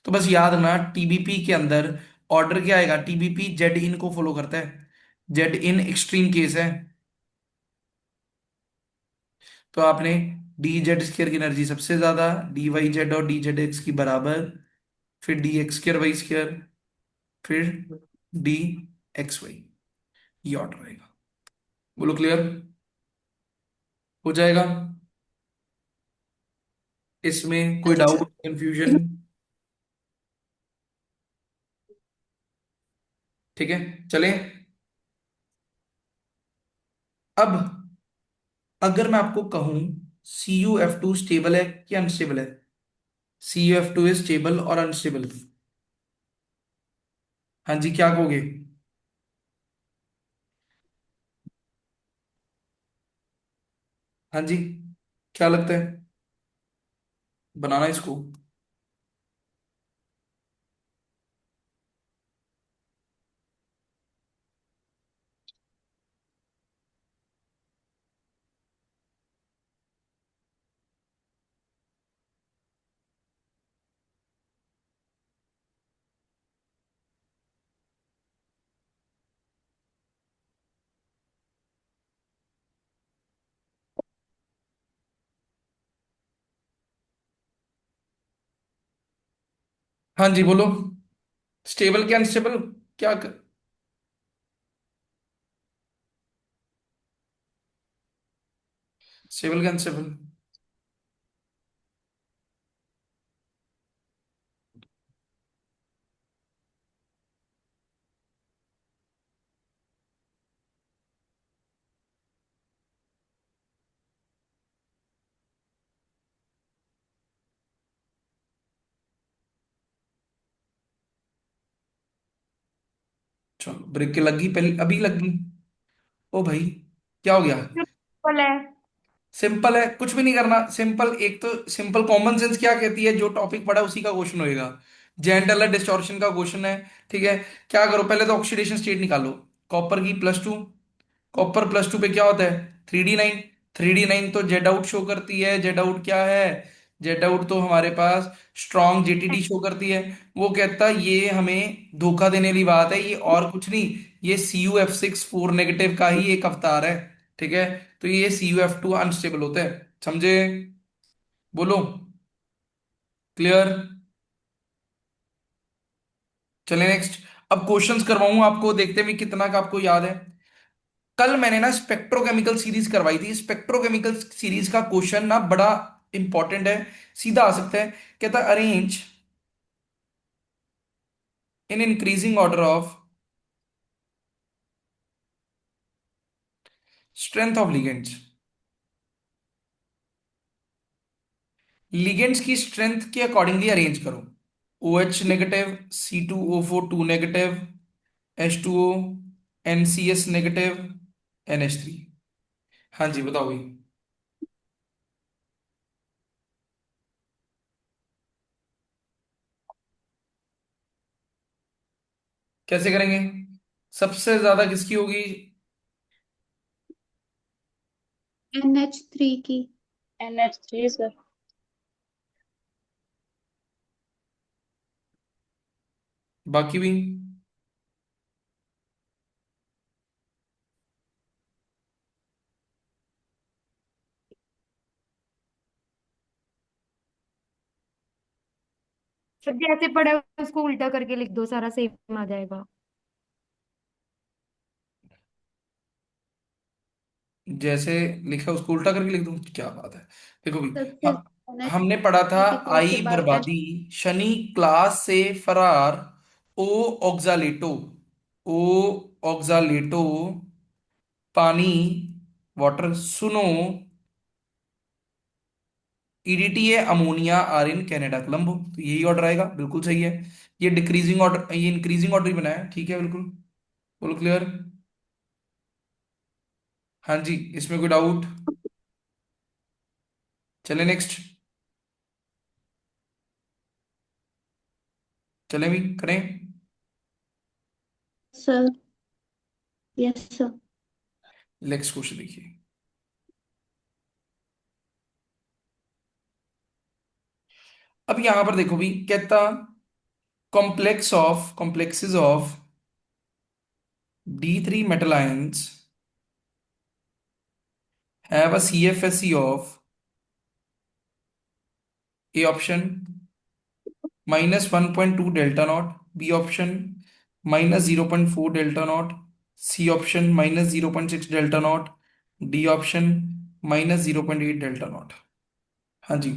तो बस याद रखना, टीबीपी के अंदर ऑर्डर क्या आएगा, टीबीपी जेड इन को फॉलो करता है, जेड इन एक्सट्रीम केस है, तो आपने डी जेड स्क्वायर की एनर्जी सबसे ज्यादा, डी वाई जेड और डी जेड एक्स की बराबर, फिर D X square Y square, फिर डी एक्स वाई, ये ऑर्डर रहेगा। बोलो क्लियर हो जाएगा, इसमें हाँ कोई जी सर। Doubt, confusion? ठीक है, चलें। अब अगर मैं आपको कहूं C U F two stable है कि अनस्टेबल है, C U F two is stable और अनस्टेबल, हाँ जी, क्या कहोगे? हाँ जी, क्या लगता है, बनाना इसको? हाँ जी, बोलो, स्टेबल क्या अनस्टेबल, क्या स्टेबल क्या अनस्टेबल? चलो, ब्रेक के लगी, पहले अभी लगी। ओ भाई, क्या हो गया? सिंपल है। सिंपल है, कुछ भी नहीं करना, सिंपल, एक तो सिंपल कॉमन सेंस क्या कहती है, जो टॉपिक पढ़ा उसी का क्वेश्चन होएगा। जेंटल डिस्टॉर्शन का क्वेश्चन है, ठीक है। क्या करो, पहले तो ऑक्सीडेशन स्टेट निकालो, कॉपर की +2, कॉपर +2 पे क्या होता है, 3D9, 3D9 तो जेड आउट शो करती है, जेड आउट क्या है, जेड आउट तो हमारे पास स्ट्रॉन्ग जेटीडी शो करती है। वो कहता है ये हमें धोखा देने वाली बात है, ये और कुछ नहीं, ये CuF6 4 नेगेटिव का ही एक अवतार है, ठीक है। तो ये CuF2 अनस्टेबल होता है, समझे? बोलो क्लियर। चले नेक्स्ट। अब क्वेश्चंस करवाऊं आपको, देखते हैं कितना का आपको याद है। कल मैंने ना स्पेक्ट्रोकेमिकल सीरीज करवाई थी, स्पेक्ट्रोकेमिकल सीरीज का क्वेश्चन ना बड़ा इंपॉर्टेंट है, सीधा आ सकता है। कहता arrange in increasing order of strength of ligands, ligands की स्ट्रेंथ के अकॉर्डिंगली अरेंज करो। OH negative, C2O4 2 negative, H2O, NCS negative, NH3। हाँ जी, बताओ भाई। कैसे करेंगे? सबसे ज्यादा किसकी होगी? NH3 की। NH3 sir. बाकी भी? सर जैसे पढ़ा है उसको उल्टा करके लिख दो, सारा सेम आ जाएगा। जैसे लिखा उसको उल्टा करके लिख दूं? क्या बात है। देखो भी, सबसे हमने पढ़ा था, NH3 फिर उसके आई बाद बर्बादी, शनि क्लास से फरार, ओ ऑक्जालेटो, ओ ऑक्जालेटो, पानी, वाटर, सुनो, ईडीटी है ammonia, are in Canada Colombo. तो यही ऑर्डर आएगा, बिल्कुल सही है। ये डिक्रीजिंग ऑर्डर, ये इंक्रीजिंग ऑर्डर ही बना है, ठीक है बिल्कुल। बोलो क्लियर? हाँ जी, इसमें कोई डाउट? चले नेक्स्ट, चले भी करें। Sir. Yes sir. Next question देखिए। अब यहां पर देखो भी, कहता complexes of D3 metal ions have a CFSE of A option -1.2 delta naught, B option -0.4 delta naught, C option -0.6 delta naught, D option -0.8 delta naught। हाँ जी,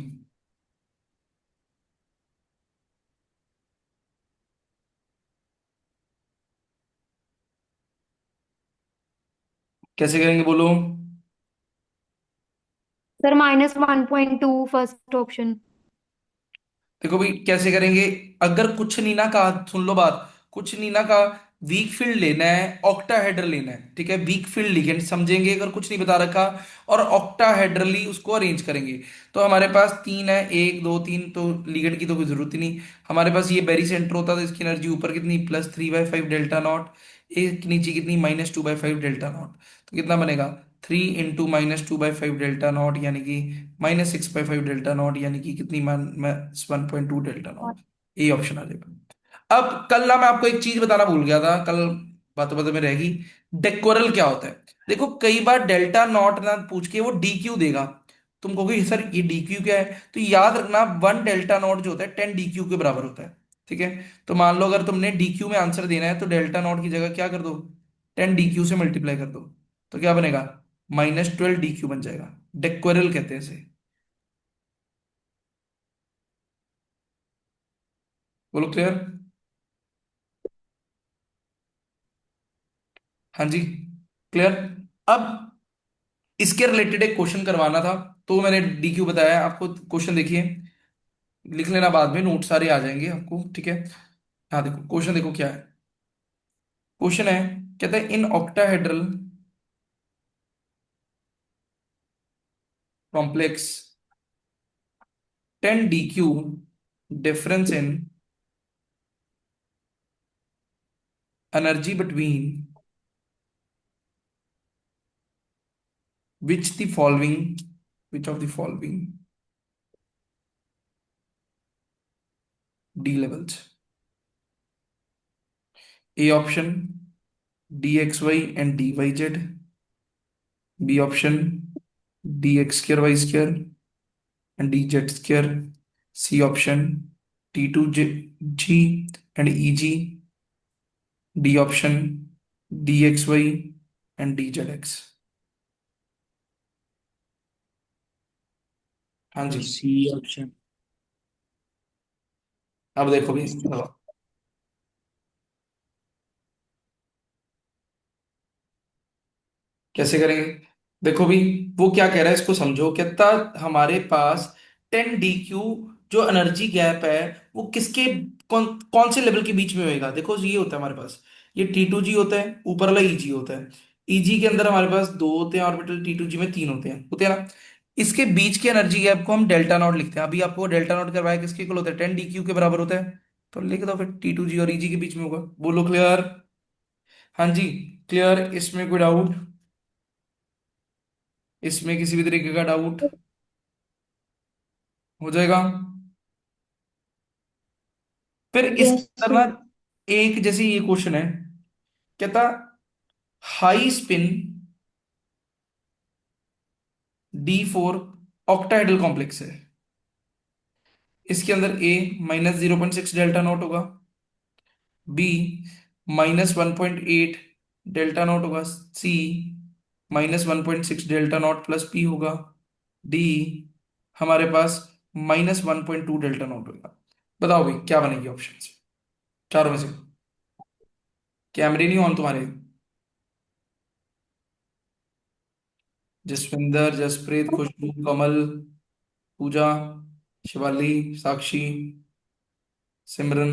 कैसे करेंगे बोलो? Sir -1.2 first option. देखो भाई कैसे करेंगे। अगर कुछ नहीं ना कहा, सुन लो बात, कुछ नहीं ना कहा, वीक फील्ड लेना है, ऑक्टाहेड्रल लेना है, ठीक है, वीक फील्ड लिगेंड समझेंगे अगर कुछ नहीं बता रखा, और ऑक्टाहेड्रली उसको अरेंज करेंगे। तो हमारे पास तीन है, एक दो तीन, तो लिगेंड की तो कोई जरूरत ही नहीं। हमारे पास ये बेरी सेंटर होता, तो इसकी एनर्जी ऊपर कितनी, +3/5 डेल्टा नॉट, एक नीचे कितनी, -2/5 डेल्टा नॉट। तो कितना बनेगा, 3 × -2/5 डेल्टा नॉट, यानी कि -6/5 डेल्टा नॉट, यानी कि कितनी, 1.2 डेल्टा नॉट। ये ऑप्शन आ जाएगा। अब कल ना मैं आपको एक चीज बताना भूल गया था, कल बातों बातों में रहेगी। डेकोरल क्या होता है? देखो कई बार डेल्टा नॉट ना पूछ के वो डी क्यू देगा, तुम कहोगे सर ये डी क्यू क्या है, तो याद रखना 1 डेल्टा नॉट जो होता है 10 DQ के बराबर होता है, ठीक है। तो मान लो अगर तुमने डी क्यू में आंसर देना है, तो डेल्टा नॉट की जगह क्या कर दो, 10 DQ से मल्टीप्लाई कर दो। तो क्या बनेगा, -12 DQ बन जाएगा। डेक्वेरल कहते हैं इसे। बोलो क्लियर? हाँ जी, क्लियर। अब इसके रिलेटेड एक क्वेश्चन करवाना था, तो मैंने डीक्यू बताया आपको। क्वेश्चन देखिए, लिख लेना बाद में, नोट सारे आ जाएंगे आपको, ठीक है। हाँ देखो क्वेश्चन, देखो क्या है। क्वेश्चन है, कहता है in octahedral complex 10 DQ difference in energy between which the following, which of the following D levels? A option dxy and dyz, B option dx square y square and dz square, C option T2G and EG, D option dxy and dzx। हाँ जी, C option. अब देखो भी बताओ कैसे करेंगे। देखो भी, वो क्या कह रहा है इसको समझो। कहता हमारे पास 10 DQ जो एनर्जी गैप है, वो किसके, कौन कौन से लेवल के बीच में होएगा। देखो ये होता है हमारे पास, ये T2G होता है, ऊपर वाला EG होता है। EG के अंदर हमारे पास दो होते हैं ऑर्बिटल, T2G में तीन होते हैं ना। इसके बीच के एनर्जी गैप को हम डेल्टा नॉट लिखते हैं। अभी आपको डेल्टा नॉट करवाया, किसके इक्वल होता है, 10 DQ के बराबर होता है। तो लिख दो फिर T2G और EG के बीच में होगा। बोलो क्लियर? हाँ जी क्लियर। इसमें कोई डाउट? इसमें किसी भी तरीके का डाउट हो जाएगा? फिर इसके यस अंदर ना सर। एक जैसे ये क्वेश्चन है, कहता high spin D4 octahedral complex है। इसके अंदर ए -0.6 डेल्टा नॉट होगा, बी -1.8 डेल्टा नॉट होगा, सी -1.6 डेल्टा नॉट प्लस पी होगा, डी हमारे पास -1.2 डेल्टा नॉट होगा। बताओ भाई क्या बनेगी ऑप्शन से, चारों में से? कैमरे नहीं ऑन तुम्हारे? जसविंदर, जसप्रीत, खुशबू, कमल, पूजा, शिवाली, साक्षी, सिमरन।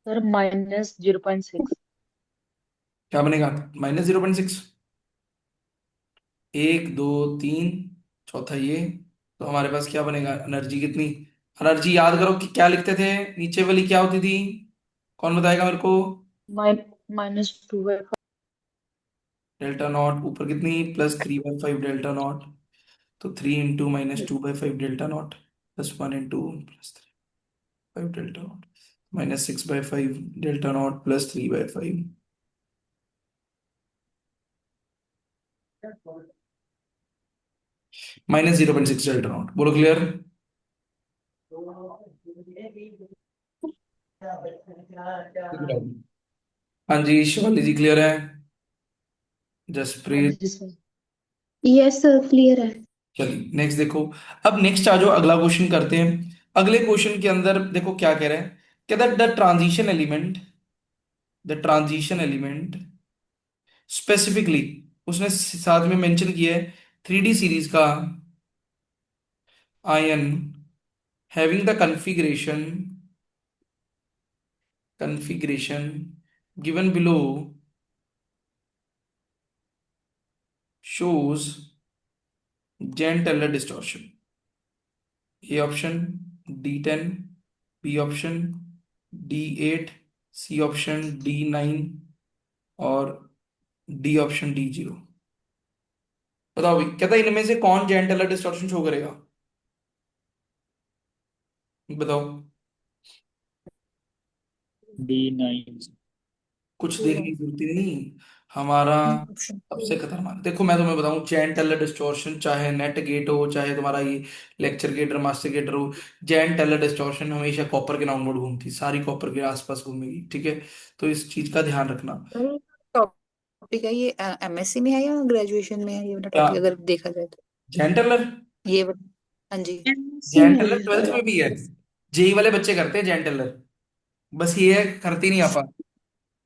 सर -0.6। क्या बनेगा? -0.6। एक दो तीन, चौथा ये। तो हमारे पास क्या बनेगा? एनर्जी कितनी? एनर्जी याद करो कि क्या लिखते थे, नीचे वाली क्या होती थी? कौन बताएगा मेरे को? -2 डेल्टा नॉट ऊपर कितनी? +3/5 डेल्टा नॉट। तो 3 × -2/5 delta not plus 1 × +3/5 delta not -6/5 delta not +3/5 -0.6 delta not. बोलो क्लियर? हाँ जी शिवाली जी क्लियर है? हाँ जसप्रीत? जी सर। यस सर क्लियर है। चलिए नेक्स्ट देखो। अब नेक्स्ट आ जाओ, अगला क्वेश्चन करते हैं। अगले क्वेश्चन के अंदर देखो क्या कह रहा है, कहता है द ट्रांजिशन एलिमेंट स्पेसिफिकली, उसने साथ में मेंशन किया है 3D सीरीज का ion having the configuration given below shows Jahn Teller distortion. A option D10, B option D8, C option D9 और डी ऑप्शन D0। बताओ भाई कहता है इनमें से कौन जेन टेलर डिस्टॉर्शन शो करेगा? बताओ। D9। कुछ देखने की जरूरत ही नहीं, हमारा ऑप्शन सबसे खतरनाक। देखो मैं तुम्हें बताऊं, चैन टेलर डिस्टॉर्शन चाहे नेट गेट हो चाहे तुम्हारा ये लेक्चर गेट और मास्टर गेट हो, जैन टेलर डिस्टॉर्शन हमेशा कॉपर के नाउनवर्ड घूमती, सारी कॉपर के आसपास घूमेगी, ठीक है? तो इस चीज का ध्यान रखना। टॉपिक है ये, एमएससी में है या ग्रेजुएशन में है ये वाला क्या? टॉपिक अगर देखा जाए तो? जैन टेलर? ये हाँ जी। एमएससी जैन में टेलर है। 12th में भी है, जेई वाले बच्चे करते हैं जैन टेलर, बस ये है करते नहीं आपा।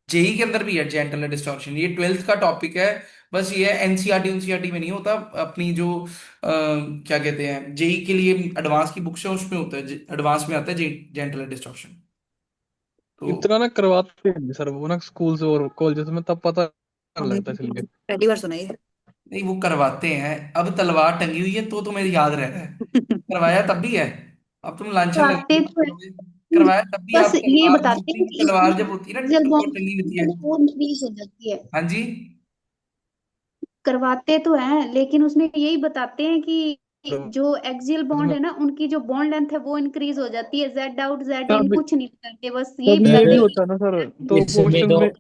जेई के अंदर भी है जेन टेलर डिस्टॉर्शन, ये 12th का टॉपिक है। बस ये है एनसीईआरटी उनसीईआरटी में नहीं होता, अपनी जो क्या कहते हैं जेई के लिए एडवांस की बुक्स है उसमें होता है, एडवांस में आता है जेन टेलर डिस्टॉर्शन। तो इतना ना करवाते हैं सर वो ना स्कूल से और कॉलेजेस में, तब पता हमें लगता है इसलिए। पहली बार सुना ये। नहीं वो करवाते हैं, अब तलवार टंगी हुई है तो तुम्हें याद रह रहा है, करवाया तब भी है। अब तुम लांछन तो लगा आते के तो है, बोलोगे, करवाया तब भी। बस आप ये तलवार बताते दूसरी हैं की कि तलवार जब इसमें होती है ना एक्सियल तो बॉन्ड टंगी होती है। वो इंक्रीज हो जाती है। हाँ जी। करवाते तो हैं लेकिन उसमें यही बताते हैं कि तो जो एक्सियल बॉन्ड इसमें है ना उनकी जो बॉन्ड लेंथ है वो इंक्रीज हो जाती है। जेड आउट जेड इन तब कुछ नहीं बताते, बस यही तब ये बताते भी हैं सर कि होता है ना सर, तो इसमें क्वेश्चन तो में।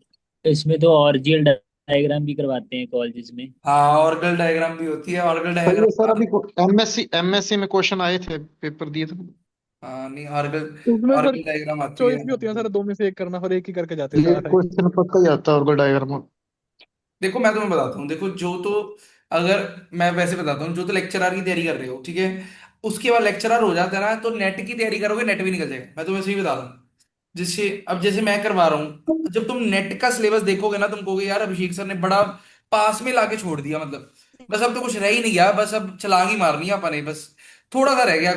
इसमें तो ऑरिजिनल डायग्राम भी करवाते हैं कॉलेजेस में। हाँ ऑर्गल डायग्राम भी होती है, ऑर्गल सही है सर। डायग्राम। अभी एमएससी में क्वेश्चन आए थे, पेपर दिए थे। हाँ नहीं ऑर्गल, उसमें सर ऑर्गल डायग्राम आती है। चॉइस भी होती है सर, दो में से एक करना, फिर एक ही करके जाते हैं ये सारा टाइम। क्वेश्चन पक्का ही आता है ऑर्गल डायग्राम। देखो मैं तुम्हें बताता हूँ, देखो जो तो, अगर मैं वैसे बताता हूँ, जो तो लेक्चरर की तैयारी कर रहे हो ठीक है, उसके बाद लेक्चरर हो जाता है ना तो नेट की तैयारी करोगे, नेट भी निकल जाएगा। मैं तुम्हें सही बता रहा हूँ, जिससे अब जैसे मैं करवा रहा हूँ, जब तुम नेट का सिलेबस देखोगे ना तुम कहोगे यार अभिषेक सर ने बड़ा पास में लाके छोड़ दिया, मतलब बस अब तो कुछ रह ही नहीं गया, बस अब छलांग ही मारनी है अपने, बस थोड़ा सा रह गया।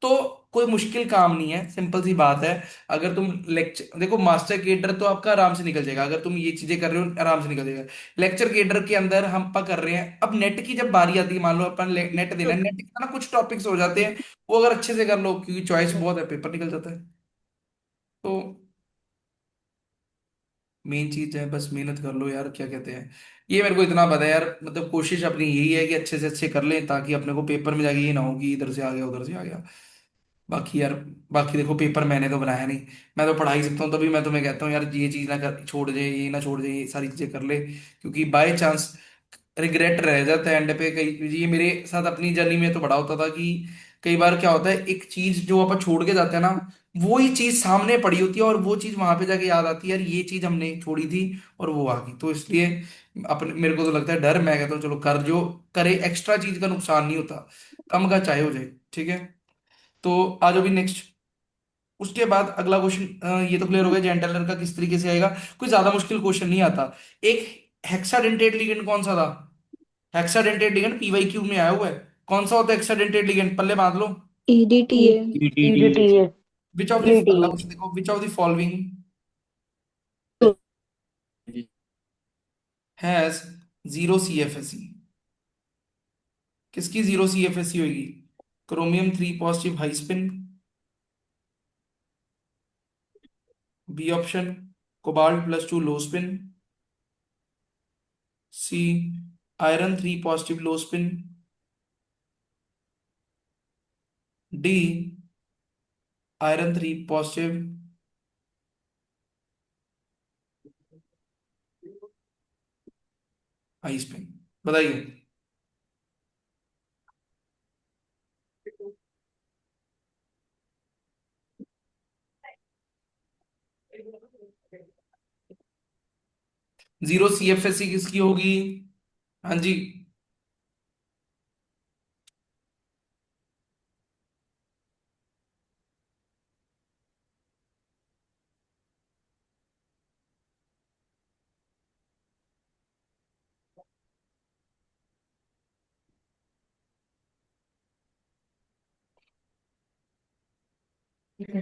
तो कोई मुश्किल काम नहीं है, सिंपल सी बात है। अगर तुम लेक्चर देखो, मास्टर केडर तो आपका आराम से निकल जाएगा, अगर तुम ये चीजें कर रहे हो आराम से निकल जाएगा। लेक्चर केडर के अंदर हम पा कर रहे हैं, अब नेट की जब बारी आती है, मान लो अपन नेट देना है, नेट का ना कुछ टॉपिक्स हो जाते हैं, वो अगर अच्छे से कर लो, क्योंकि चॉइस बहुत है, पेपर निकल जाता है। तो मेन चीज है, बस मेहनत कर लो यार, क्या कहते हैं, ये मेरे को इतना पता है यार, मतलब कोशिश अपनी यही है कि अच्छे से अच्छे कर लें, ताकि अपने को पेपर में जाके ये ना हो कि इधर से आ गया उधर से आ गया। बाकी यार, बाकी देखो, पेपर मैंने तो बनाया नहीं, मैं तो पढ़ा ही सकता हूँ, तभी मैं तुम्हें कहता हूँ यार, ये चीज ना कर, छोड़ दे, ये ना छोड़ दे, ये सारी चीजें कर ले, क्योंकि बाय चांस रिग्रेट रह जाता है एंड पे। कई ये मेरे साथ अपनी जर्नी में तो बड़ा होता था कि कई बार क्या होता है, एक चीज जो अपन छोड़ के जाते हैं ना, वो ही चीज सामने पड़ी होती है, और वो चीज वहां पे जाके याद आती है, यार ये चीज हमने छोड़ी थी और वो आ गई। तो इसलिए अपने, मेरे को तो लगता है डर, मैं कहता हूँ चलो कर, जो करे, एक्स्ट्रा चीज का नुकसान नहीं होता, कम का चाहे हो जाए, ठीक है। तो आ जाओ भी नेक्स्ट। उसके बाद अगला क्वेश्चन, ये तो क्लियर हो गया जेंटलर का किस तरीके से आएगा, कोई ज्यादा मुश्किल क्वेश्चन नहीं आता। एक हेक्साडेंटेट लिगेंड कौन सा था? हेक्साडेंटेट लिगेंड पीवाईक्यू में आया हुआ है, कौन सा होता है हेक्साडेंटेट लिगेंड, पल्ले बांध लो। EDTA. EDTA। EDTA. Which of the, अगला EDTA. क्वेश्चन देखो, which of the following has zero CFSE? किसकी जीरो सीएफएसई होगी? Chromium 3 positive high spin, B option cobalt +2 low spin, C iron 3 positive low spin, D iron 3 positive high spin. बताइए। Zero CFSE किसकी होगी? हाँ जी।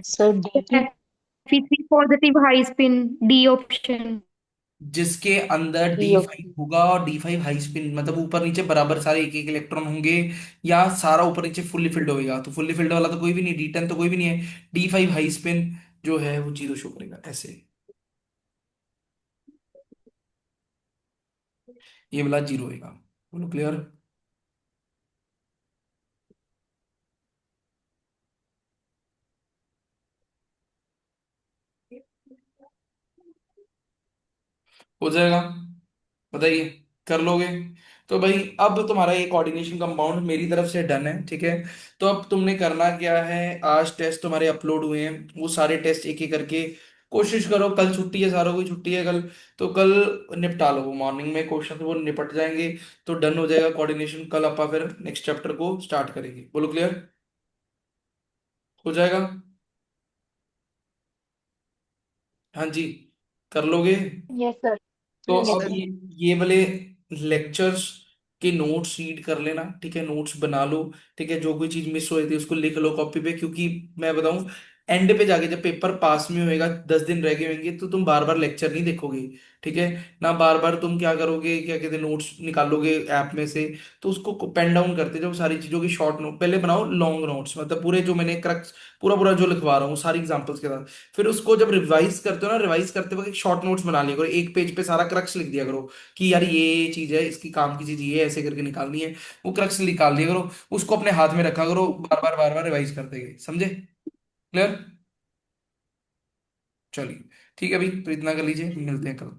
Sir, DT. Fe3 positive high spin, D option. जिसके अंदर D D5 option. होगा, और D5 high spin मतलब ऊपर नीचे बराबर सारे एक एक इलेक्ट्रॉन होंगे, या सारा ऊपर नीचे फुल्ली फिल्ड होएगा, तो फुल्ली फिल्ड वाला तो कोई भी नहीं, D10 तो कोई भी नहीं है, D5 हाई स्पिन जो है वो जीरो शो करेगा ऐसे, ये वाला जीरो होएगा। बोलो क्लियर? हो जाएगा, बताइए, कर लोगे? तो भाई अब तुम्हारा ये कोऑर्डिनेशन कंपाउंड मेरी तरफ से डन है, ठीक है। तो अब तुमने करना क्या है, आज टेस्ट तुम्हारे अपलोड हुए हैं, वो सारे टेस्ट एक एक करके कोशिश करो, कल छुट्टी है, सारों की छुट्टी है कल, तो कल निपटा लो, वो मॉर्निंग में क्वेश्चन वो निपट जाएंगे, तो डन हो जाएगा कोऑर्डिनेशन। कल अपन फिर नेक्स्ट चैप्टर को स्टार्ट करेंगे। बोलो क्लियर? हो जाएगा? हाँ जी, कर लोगे? Yes, sir. तो Yes, अब sir. ये वाले लेक्चर्स के नोट्स रीड कर लेना, ठीक है, नोट्स बना लो, ठीक है, जो कोई चीज मिस हो रही थी उसको लिख लो कॉपी पे, क्योंकि मैं बताऊं, एंड पे जाके जब पेपर पास में होएगा, 10 दिन रह गए होंगे, तो तुम बार बार लेक्चर नहीं देखोगे, ठीक है ना, बार बार तुम क्या करोगे, क्या कहते हैं, नोट्स निकालोगे ऐप में से, तो उसको पेन डाउन करते जाओ, सारी चीजों की शॉर्ट नोट पहले बनाओ, लॉन्ग नोट्स मतलब पूरे जो मैंने क्रक्स, पूरा पूरा जो लिखवा रहा हूँ सारी एग्जांपल्स के साथ, फिर उसको जब रिवाइज करते हो ना, रिवाइज करते वक्त एक शॉर्ट नोट्स बना लिया करो, एक पेज पे सारा क्रक्स लिख दिया करो, कि यार ये चीज है, इसकी काम की चीज ये है, ऐसे करके निकालनी है, वो क्रक्स निकाल दिया करो, उसको अपने हाथ में रखा करो, बार बार रिवाइज करते गए, समझे? क्लियर? चलिए, ठीक है भाई, तो इतना कर लीजिए, मिलते हैं कल।